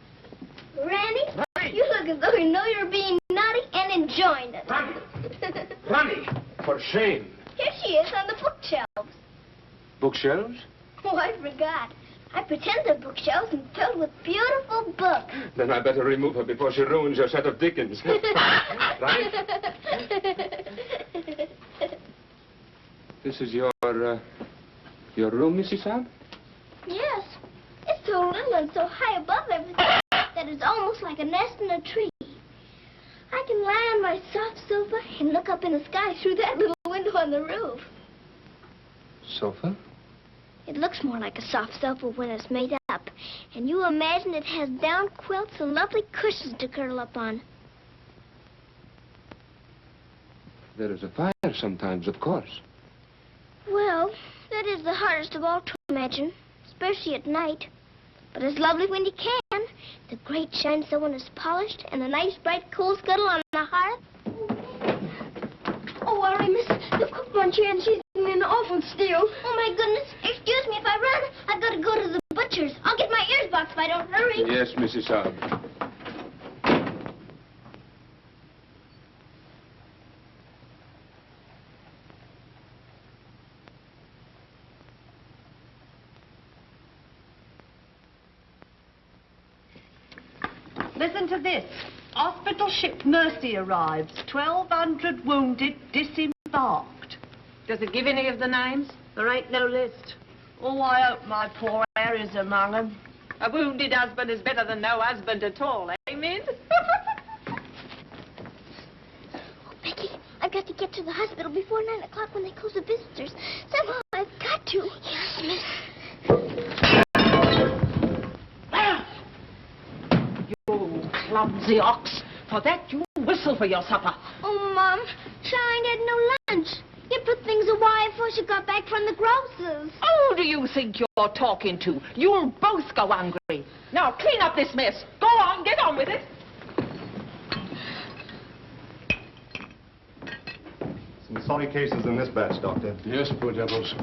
Ranny, you look as though you know you're being naughty and enjoying it. Ronnie! Ronnie! For shame. Here she is on the bookshelves. Bookshelves? Oh, I forgot. I pretend they're bookshelves and filled with beautiful books. Then I better remove her before she ruins your set of Dickens. Right? This is your room, Mrs. Saab? Yes. It's so little and so high above everything that it's almost like a nest in a tree. I can lie on my soft sofa and look up in the sky through that little window on the roof. Sofa? It looks more like a soft sofa when it's made up. And you imagine it has down quilts and lovely cushions to curl up on. There is a fire sometimes, of course. Well, that is the hardest of all to imagine, especially at night. But it's lovely when you can. The grate shines so when it's polished, and a nice bright coal scuttle on the hearth. Oh, worry, miss. The cook wants you and she's in the oven still. Oh, my goodness. Excuse me if I run. I've got to go to the butcher's. I'll get my ears boxed if I don't hurry. Yes, Mrs. Saab. Listen to this. Hospital ship Mercy arrives. 1,200 wounded disembarked. Does it give any of the names? There ain't no list. Oh, I hope my poor Harry's among them. A wounded husband is better than no husband at all, amen? Becky, I've got to get to the hospital before 9 o'clock when they close the visitors. Somehow I've got to. Yes, miss. You clumsy ox. For that, you whistle for your supper. Oh, Mom, Shine had no lunch. You put things away before she got back from the grocer's. Who do you think you're talking to? You'll both go hungry. Now, clean up this mess. Go on, get on with it. Some sorry cases in this batch, Doctor. Yes, poor devils.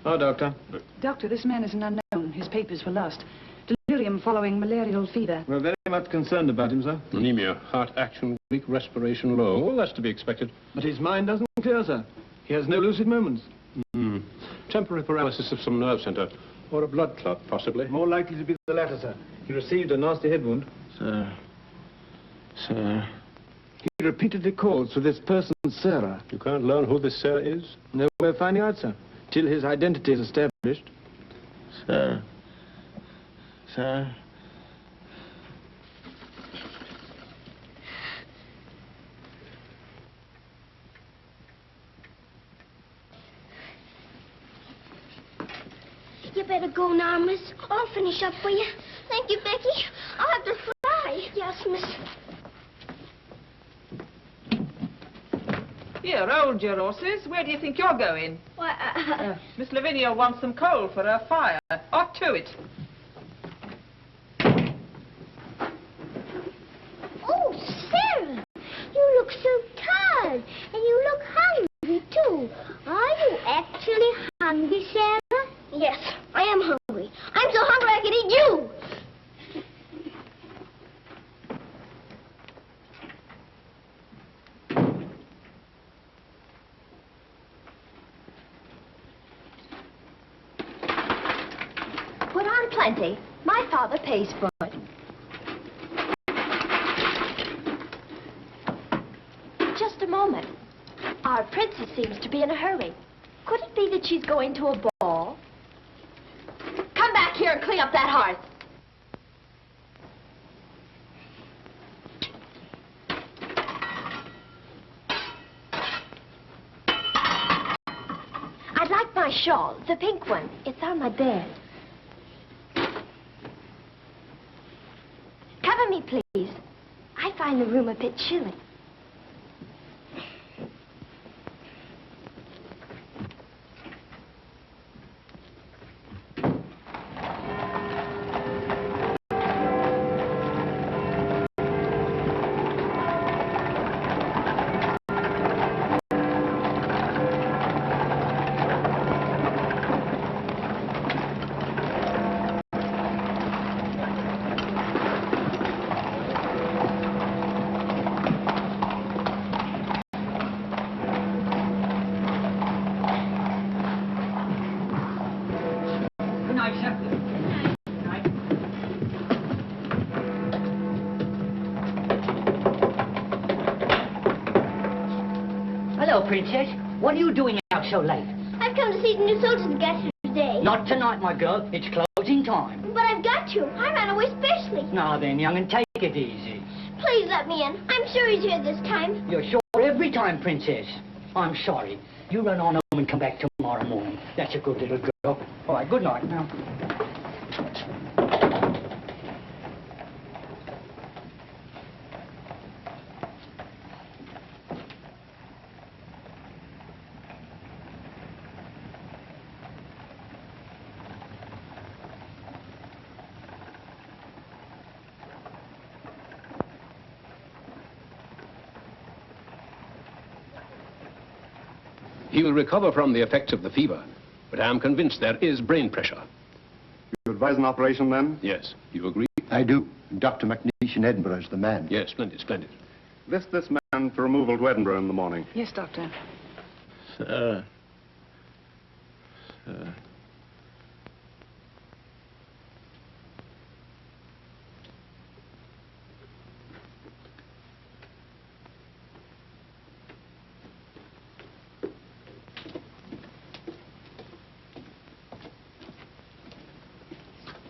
Oh, Doctor. Doctor, this man is an unknown. His papers were lost. Delirium following malarial fever. We're very much concerned about him, sir. Anemia, heart action weak, respiration low. Well, that's to be expected. But his mind doesn't clear, sir. He has no lucid moments. Temporary paralysis of some nerve center. Or a blood clot, possibly. More likely to be the latter, sir. He received a nasty head wound. Sir. He repeatedly calls for this person, Sarah. You can't learn who this Sarah is? No way of finding out, sir. Till his identity is established. Sir. You better go now, miss. I'll finish up for you. Thank you, Becky. I'll have to fly. Yes, miss. Here, hold your horses. Where do you think you're going? Why, Miss Lavinia wants some coal for her fire. Off to it. Oh, Sarah, you look so tired, and you look hungry, too. Are you actually hungry, Sarah? Yes, I am hungry. I'm so hungry I could eat you. Put on plenty. My father pays for it. Just a moment. Our princess seems to be in a hurry. Could it be that she's going to a ball? Come back here and clean up that hearth. I'd like my shawl, the pink one. It's on my bed. Cover me, please. I find the room a bit chilly. Hello, Princess. What are you doing out so late? I've come to see the new soldiers we got here today. Not tonight, my girl. It's closing time. But I've got to. I ran away specially. Now then, young, and take it easy. Please let me in. I'm sure he's here this time. You're sure every time, Princess. I'm sorry. You run on home and come back tomorrow morning. That's a good little girl. All right, good night now. He will recover from the effects of the fever, but I am convinced there is brain pressure. You advise an operation, then? Yes. You agree? I do. Dr. McNeish in Edinburgh is the man. Yes, splendid, splendid. List this man for removal to Edinburgh in the morning. Yes, Doctor. Sir.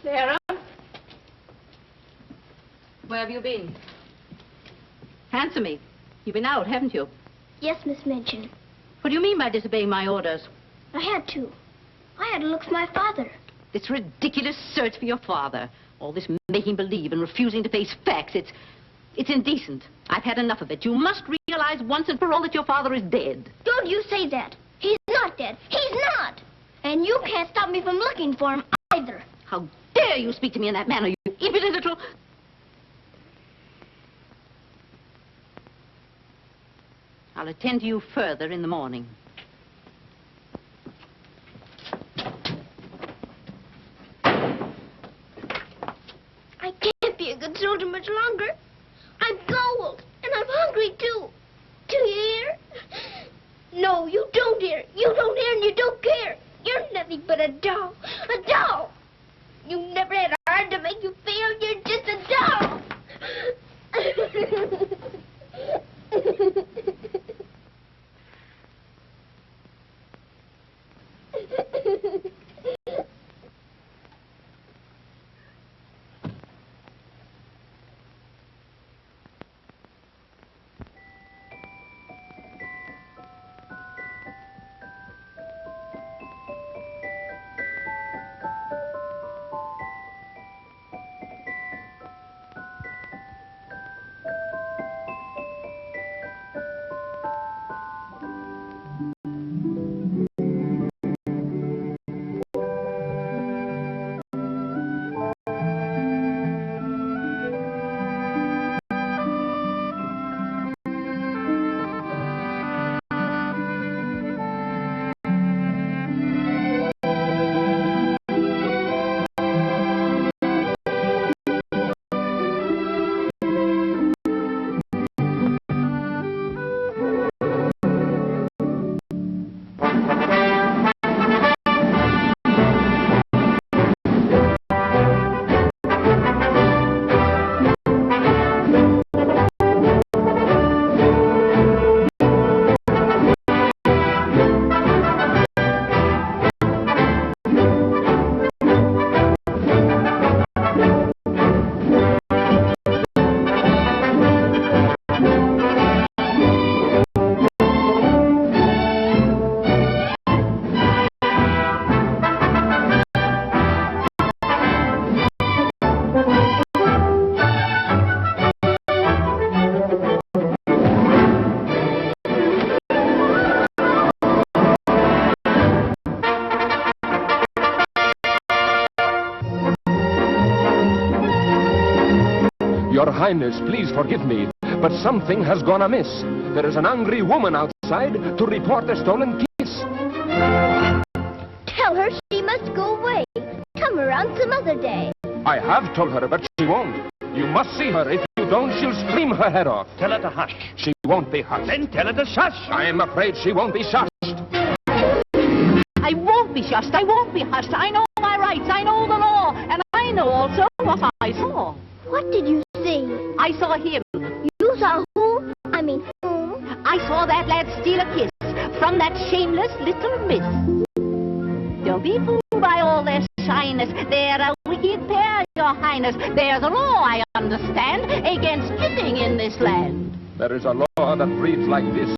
Sarah? Where have you been? Answer me. You've been out, haven't you? Yes, Miss Minchin. What do you mean by disobeying my orders? I had to. I had to look for my father. This ridiculous search for your father. All this making believe and refusing to face facts. It's indecent. I've had enough of it. You must realize once and for all that your father is dead. Don't you say that. He's not dead. He's not. And you can't stop me from looking for him either. How dare you speak to me in that manner, you impudent little... I'll attend to you further in the morning. I can't be a good soldier much longer. I'm cold, and I'm hungry, too. Do you hear? No, you don't hear. You don't hear and you don't care. You're nothing but a doll. A doll. You never had a heart to make you feel. You're just a doll. Your Highness, please forgive me, but something has gone amiss. There is an angry woman outside to report a stolen kiss. Tell her she must go away. Come around some other day. I have told her, but she won't. You must see her. If you don't, she'll scream her head off. Tell her to hush. She won't be hushed. Then tell her to shush. I am afraid she won't be shushed. I won't be shushed. I won't be hushed. I know my rights. I know the law. And I know also what I saw. What did you see? I saw him. You saw who? I mean whom? I saw that lad steal a kiss from that shameless little miss. Don't be fooled by all their shyness. They're a wicked pair, Your Highness. There's a law, I understand, against kissing in this land. There is a law that reads like this.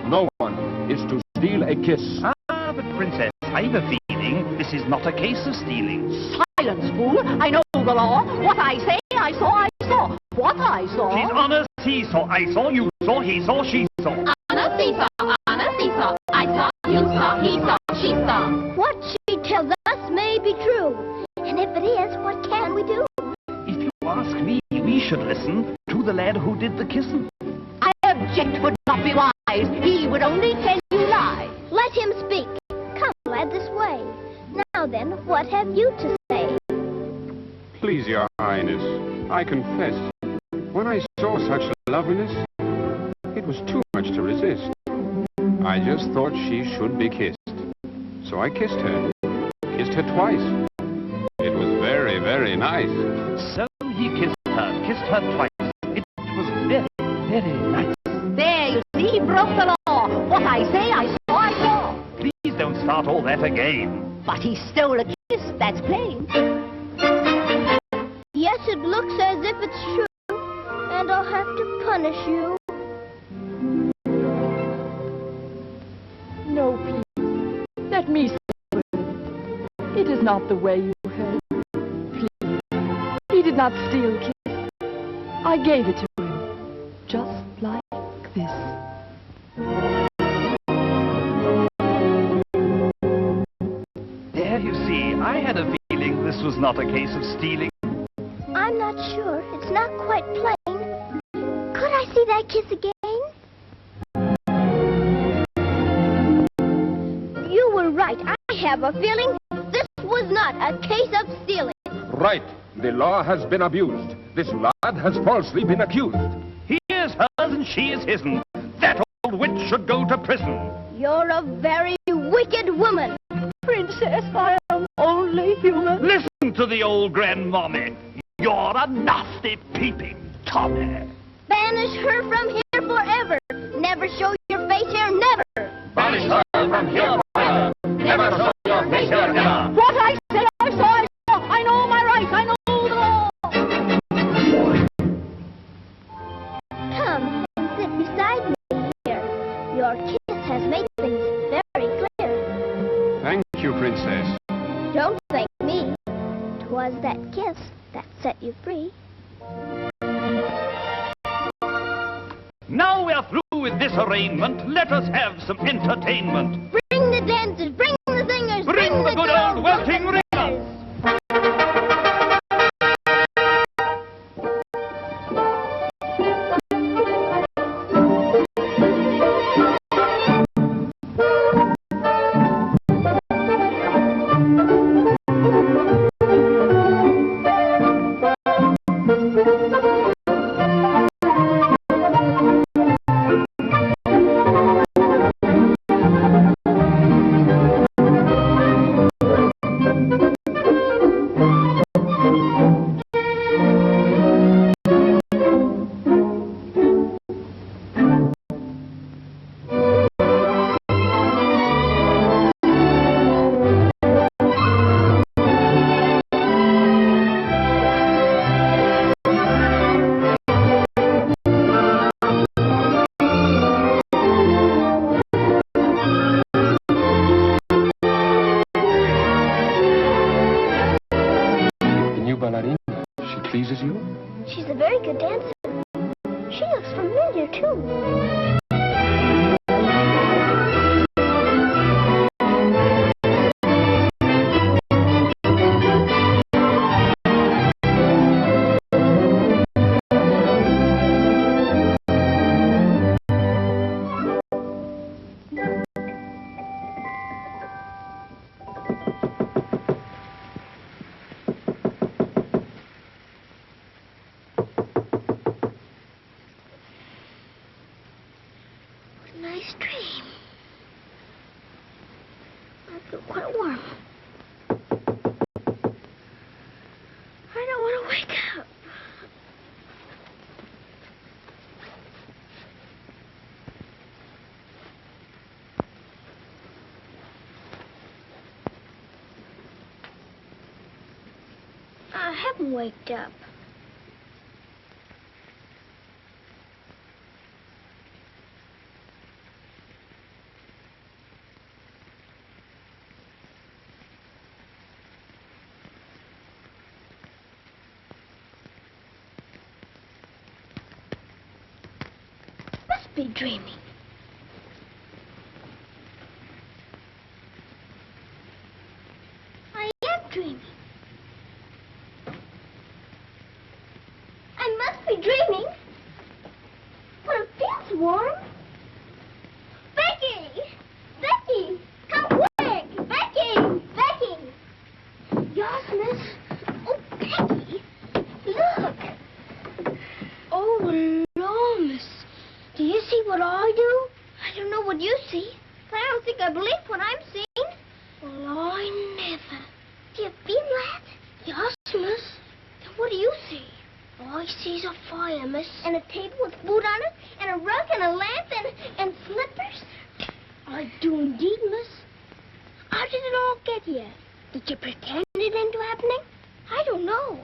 No one is to steal a kiss. Ah, but Princess, I've a feeling this is not a case of stealing. Silence, fool. I know the law. What I say, I saw, I saw. What I saw... Please, honor, he saw, I saw, you saw, he saw, she saw. Honor, seesaw, honor, seesaw. I saw, you saw, he saw, she saw. What she tells us may be true. And if it is, what can we do? If you ask me, we should listen to the lad who did the kissing. I object would not be wise. He would only tell you lies. Let him speak. Come, lad, this way. Now then, what have you to say? Please, Your Highness, I confess, when I saw such loveliness, it was too much to resist. I just thought she should be kissed. So I kissed her. Kissed her twice. It was very, very nice. So he kissed her twice. It was very, very nice. There, you see, he broke the law. What I say, I saw, I saw. Please don't start all that again. But he stole a kiss, that's plain. Yes, it looks as if it's true. And I'll have to punish you. No, please. Let me say it. It is not the way you heard. Please. He did not steal kiss. I gave it to him. Just like this. There, you see, I had a feeling this was not a case of stealing. I'm not sure. It's not quite plain. Could I see that kiss again? You were right. I have a feeling this was not a case of stealing. Right. The law has been abused. This lad has falsely been accused. He is hers and she is his'n. That old witch should go to prison. You're a very wicked woman. Princess, I am only human. Listen to the old grandmommy. You're a nasty peeping Tommy. Banish her from here forever. Never show your face here, never. Banish her from here forever. Never show your face here, never. What I said, I saw, I saw. I know my rights, I know the law. Come and sit beside me here. Your kiss has made things very clear. Thank you, Princess. Don't thank me. 'Twas that kiss that set you free. Now we're through with this arraignment. Let us have some entertainment. Bring the dancers, bring the singers, Bring the good old welting ringers. pleases you? She's a very good dancer. She looks familiar, too. feel quite warm. I don't want to wake up. I haven't waked up. Must be dreaming. I am dreaming. I must be dreaming. But it feels warm. Becky! Becky! Come quick! Becky! Becky! Yes, miss? Oh, Becky! Look! Oh, no, miss. Do you see what I do? I don't know what you see. But I don't think I believe what I'm seeing. Well, I never. Do you feel that? Yes, miss. Then what do you see? All I see's a fire, miss. And a table with food on it, and a rug, and a lamp, and slippers. I do indeed, miss. How did it all get here? Did you pretend it into happening? I don't know.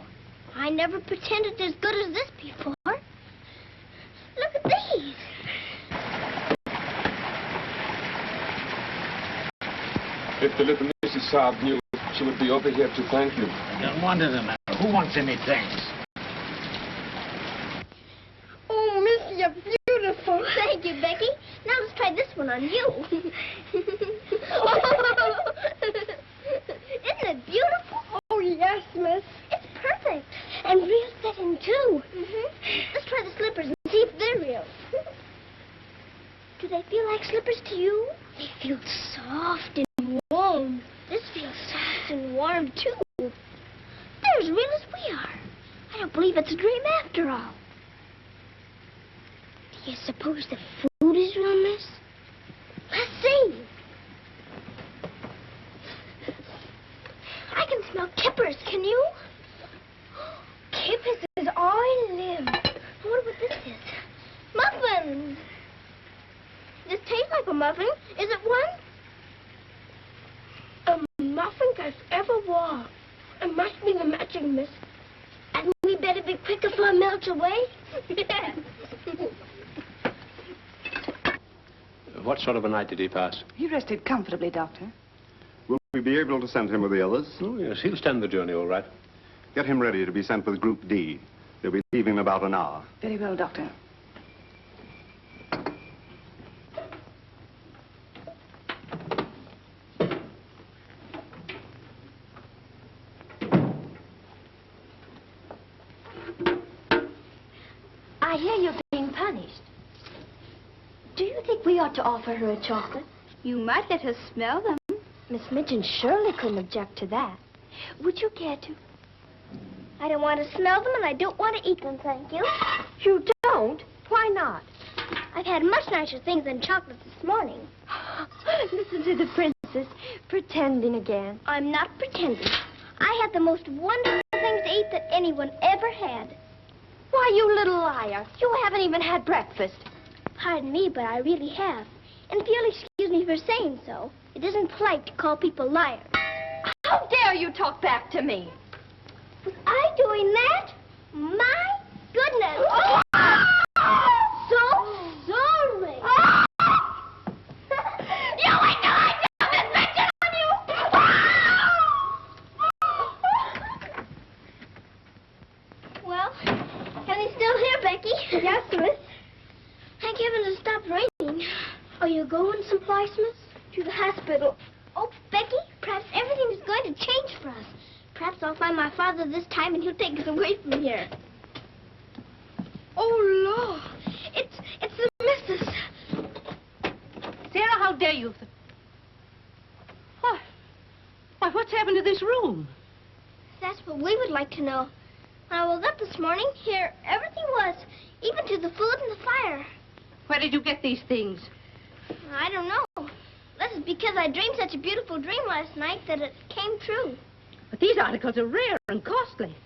I never pretended as good as this before. Look at these. If the little Mrs. Saab knew, she would be over here to thank you. No wonder the matter. Who wants any thanks? Oh, miss, you're beautiful. Thank you, Becky. Now let's try this one on you. Isn't it beautiful? Oh, yes, miss. It's perfect. And real fitting, too. Let's try the slippers and see if they're real. Do they feel like slippers to you? They feel soft and warm. This feels soft and warm, too. They're as real as we are. I don't believe it's a dream after all. Do you suppose the food is real, miss? Let's see. I can smell kippers, can you? Kippers is all I live. I wonder what this is. Muffins. This tastes like a muffin. Is it one? A muffin as ever was. It must be the magic, miss. And we better be quick before it melts away. Yeah. What sort of a night did he pass? He rested comfortably, Doctor. Will we be able to send him with the others? Oh, yes, he'll stand the journey all right. Get him ready to be sent with Group D. They'll be leaving in about an hour. Very well, Doctor. I hear you're being punished. Do you think we ought to offer her a chocolate? You might let her smell them. Miss Midgeon surely couldn't object to that. Would you care to? I don't want to smell them, and I don't want to eat them, thank you. You don't? Why not? I've had much nicer things than chocolate this morning. Listen to the princess, pretending again. I'm not pretending. I had the most wonderful things to eat that anyone ever had. Why, you little liar. You haven't even had breakfast. Pardon me, but I really have. And if you'll excuse me for saying so, it isn't polite to call people liars. How dare you talk back to me? Was I doing that? My goodness. So sorry. You ain't I got this bitch on you! Well, can he still hear, Becky? Yes, miss. Thank heaven it stopped raining. Are you going someplace, miss? To the hospital. Oh, Becky, perhaps everything is going to change for us. Perhaps I'll find my father this time and he'll take us away from here. Oh, Lord. It's the missus. Sarah, how dare you? Why, what's happened to this room? That's what we would like to know. When I woke up this morning, here everything was, even to the food and the fire. Where did you get these things? I don't know. Let's because I dreamed such a beautiful dream last night that it came true. But these articles are rare and costly.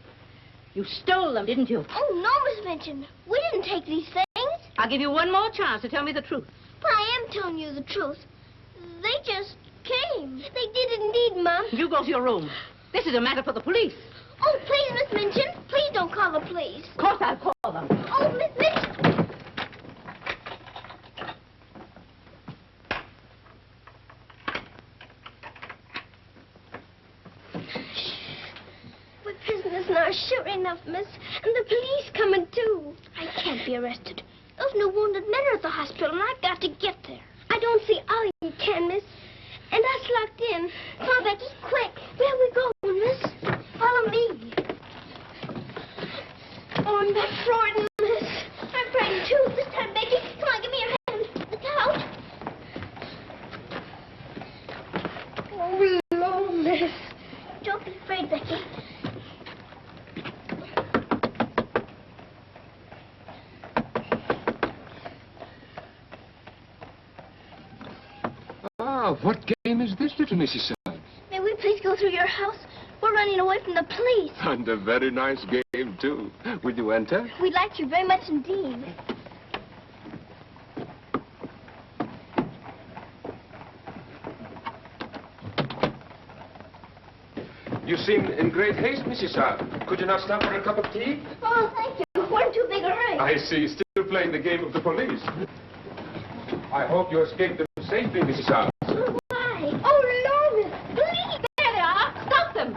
You stole them, didn't you? Oh, no, Miss Minchin. We didn't take these things. I'll give you one more chance to tell me the truth. But I am telling you the truth. They just came. They did indeed, Mom. You go to your room. This is a matter for the police. Oh, please, Miss Minchin. Please don't call the police. Of course I'll call them. Oh, Miss Minchin. We're prisoners now, sure enough, miss. And the police coming, too. I can't be arrested. Those new wounded men are at the hospital, and I've got to get there. I don't see how you can, miss. And us locked in. Come on, Becky, quick. Where we going, miss? Follow me. Oh, I'm not frightened, miss. I'm frightened, too. This time, Becky. Come on, give me your hand. Look out. Oh, Lord, miss. Don't be afraid, Becky. Ah, what game is this, little Mrs. Sun? May we please go through your house? We're running away from the police. And a very nice game, too. Will you enter? We'd like you very much indeed. You seem in great haste, Mrs. Sun. Could you not stop for a cup of tea? Oh, thank you. We're in too big a hurry. I see. Still playing the game of the police. I hope you escaped them safely, Mrs. Sun. Why? Oh, Lord, miss. Please. There they are. Stop them.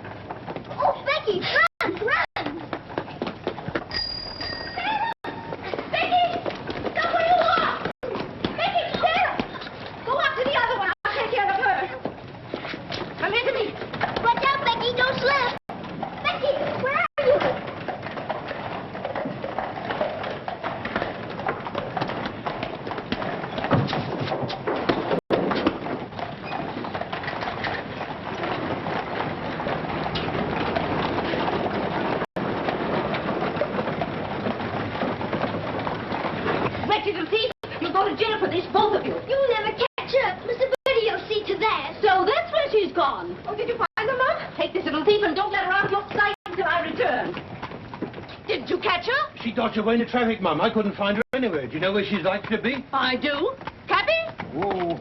Oh, Becky, run, run. Becky, stop where you are. Becky, Sarah. Go up to the other one. I'll take care of her. Come here to me. Watch out, Becky, don't slip. Becky, where are you? Wretched little thief. You'll go to jail for this, both of you. You'll never catch up. Mr. Birdie will see to that. So that's where she's gone. Oh, did you find her, Mom? Take this little thief and don't let her out of your sight until I return. Didn't you catch her? She dodged away in the traffic, Mum. I couldn't find her anywhere. Do you know where she's likely to be? I do. Cappy? Whoa.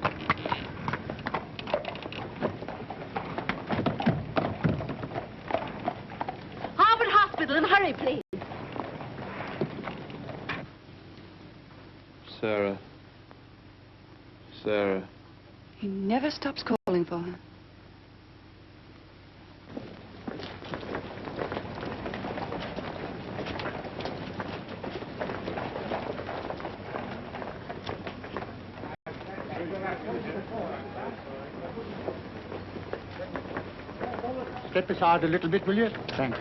Harvard Hospital, and hurry, please. Sarah. Sarah. He never stops calling for her. Step aside a little bit, will you? Thanks.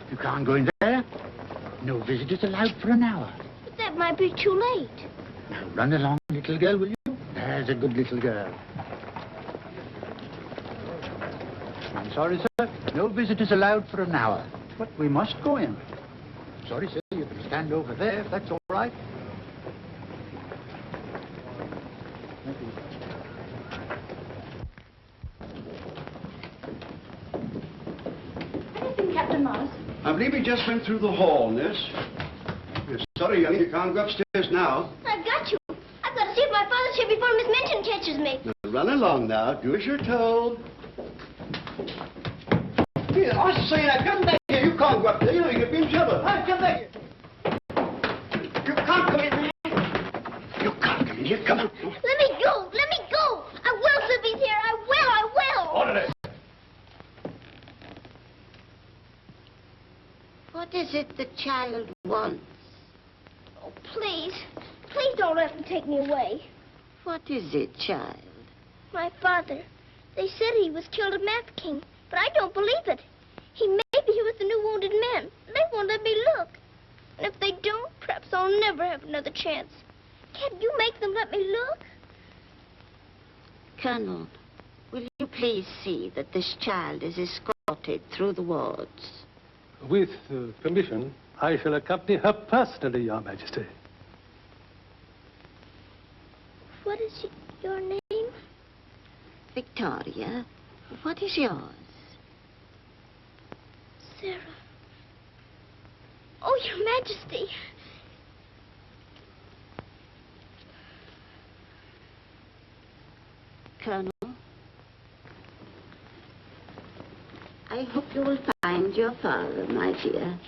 You can't go in there. No visitors allowed for an hour. But that might be too late. Now, run along, little girl, will you? There's a good little girl. I'm sorry, sir. No visitors allowed for an hour. But we must go in. Sorry, sir. You can stand over there, if that's all right. Thank you. Anything, Captain Morris? I believe he just went through the hall, miss. Sorry, young, you can't go upstairs now. I've got you. I've got to see if my father's here before Miss Minchin catches me. Now, run along now. Do as you're told. Here, I say now, come back here. You can't go up there. You know you could be in trouble. Hey, come back here. You can't come in there. You can't come in here. Come on. Let me go. Let me go. I will, Slippy's here. I will. Order. What is it the child wants? Oh, please. Please don't let them take me away. What is it, child? My father. They said he was killed at Mafeking, but I don't believe it. Maybe he was the new wounded man. They won't let me look. And if they don't, perhaps I'll never have another chance. Can't you make them let me look? Colonel, will you please see that this child is escorted through the wards? With permission, I shall accompany her personally, Your Majesty. What is your name? Victoria, what is yours? Sarah. Oh, Your Majesty. Colonel, I hope you will find your father, my dear.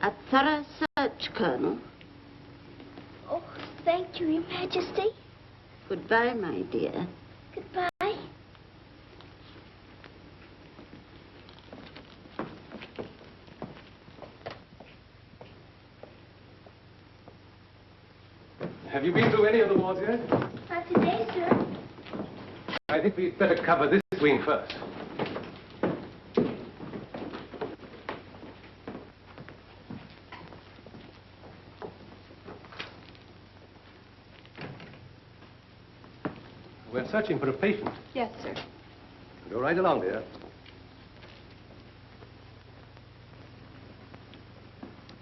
A thorough search, Colonel. Oh, thank you, Your Majesty. Goodbye, my dear. Goodbye. Have you been through any of the wards yet? Not today, sir. I think we'd better cover this wing first. We're searching for a patient. Yes, sir. Go right along, dear.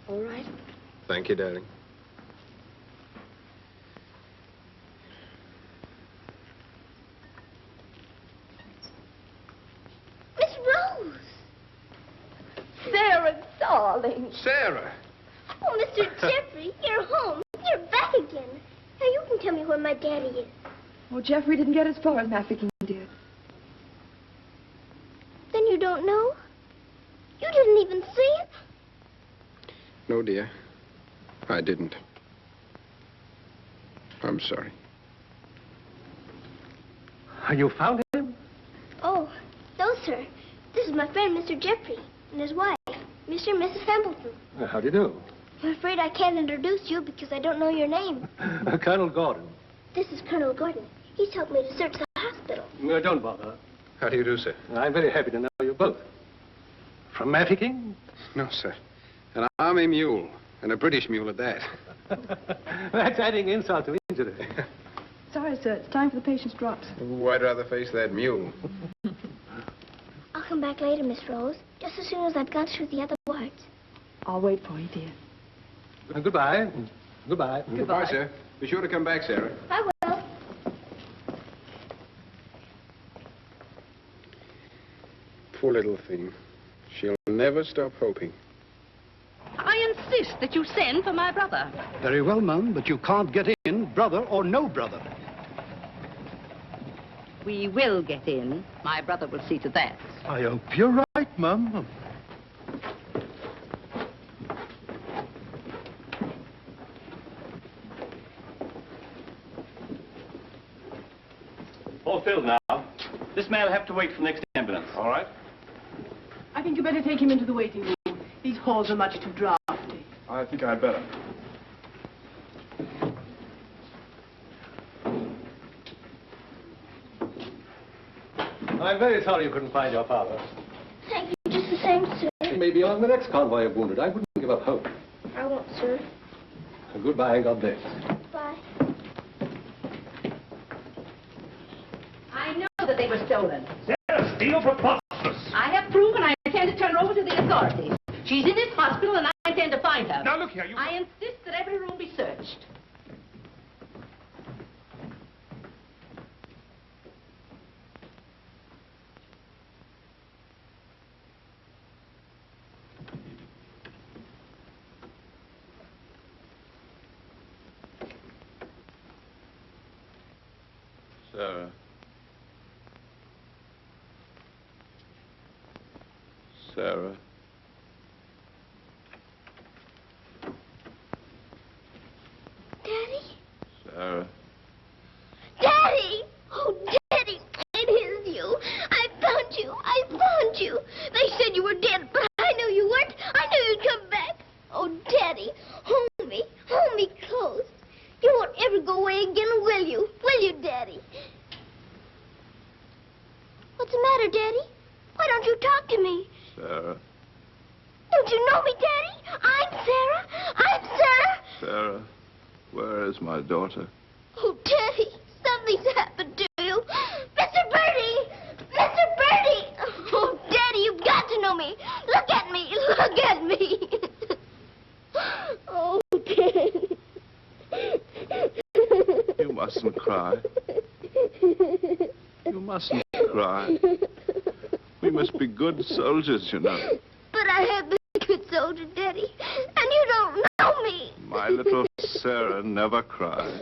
All right. Thank you, darling. Miss Rose. Sarah, darling. Sarah! Oh, Mr. Jeffrey, you're home. You're back again. Now you can tell me where my daddy is. Oh, Jeffrey didn't get as far as Mafeking did. Then you don't know? You didn't even see him? No, dear. I didn't. I'm sorry. You found him? Oh, no, sir. This is my friend, Mr. Jeffrey, and his wife, Mr. and Mrs. Hamilton. How do you do? I'm afraid I can't introduce you because I don't know your name. Colonel Gordon. This is Colonel Gordon. He's helped me to search the hospital. No, don't bother. How do you do, sir? I'm very happy to know you both. From Mafeking? No, sir. An army mule, and a British mule at that. That's adding insult to injury. Sorry, sir. It's time for the patient's drops. Ooh, I'd rather face that mule. I'll come back later, Miss Rose, just as soon as I've gone through the other wards. I'll wait for you, dear. Goodbye. Goodbye. Goodbye, sir. Be sure to come back, Sarah. I will. Poor little thing. She'll never stop hoping. I insist that you send for my brother. Very well, Mum, but you can't get in, brother or no brother. We will get in. My brother will see to that. I hope you're right, Mum. All filled now. This man will have to wait for the next ambulance. All right. I think you better take him into the waiting room. These halls are much too drafty. I think I'd better. I'm very sorry you couldn't find your father. Thank you just the same, sir. He may be on the next convoy of wounded. I wouldn't give up hope. I won't, sir. Goodbye and God bless. Bye. I know that they were stolen. Sarah Steele, preposterous. I have proven I intend to turn her over to the authorities. She's in this hospital and I intend to find her. Now, look here, you... I insist that every room be searched. Sarah. Sarah. Daddy? Sarah. Daddy! Oh, Daddy, it is you. I found you. I found you. They said you were dead, but I knew you weren't. I knew you'd come back. Oh, Daddy, hold me. Hold me close. You won't ever go away again, will you? Will you, Daddy? What's the matter, Daddy? Why don't you talk to me? Sarah. Don't you know me, Daddy? I'm Sarah. I'm Sarah. Sarah. Where is my daughter? Oh, Daddy, something's happened to you. Mr. Birdie! Mr. Birdie! Oh, Daddy, you've got to know me. Look at me. Look at me. Oh, Daddy. You mustn't cry. You mustn't cry. We must be good soldiers, you know. But I have been a good soldier, Daddy, and you don't know me. My little Sarah never cries.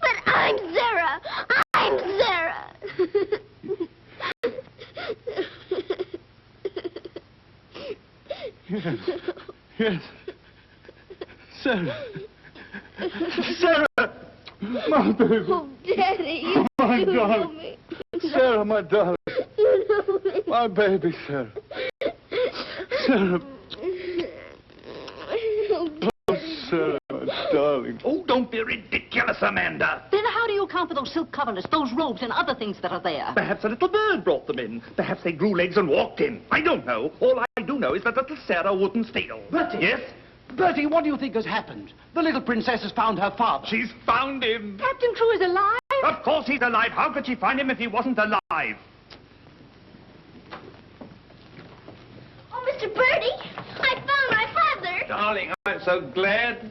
But I'm Sarah. I'm Sarah. Yes. Yes. Sarah. Sarah! My baby. Oh, Daddy, you My do know darling. me. Sarah, my darling. You know me. My baby, Sarah. Sarah. Oh, Sarah, my darling. Oh, don't be ridiculous, Amanda. Then how do you account for those silk coverlets, those robes, and other things that are there? Perhaps a little bird brought them in. Perhaps they grew legs and walked in. I don't know. All I do know is that little Sarah wouldn't steal. Bertie! Yes? Bertie, what do you think has happened? The little princess has found her father. She's found him. Captain Crewe is alive? Of course he's alive. How could she find him if he wasn't alive? Oh, Mr. Birdie, I found my father. Darling, I'm so glad.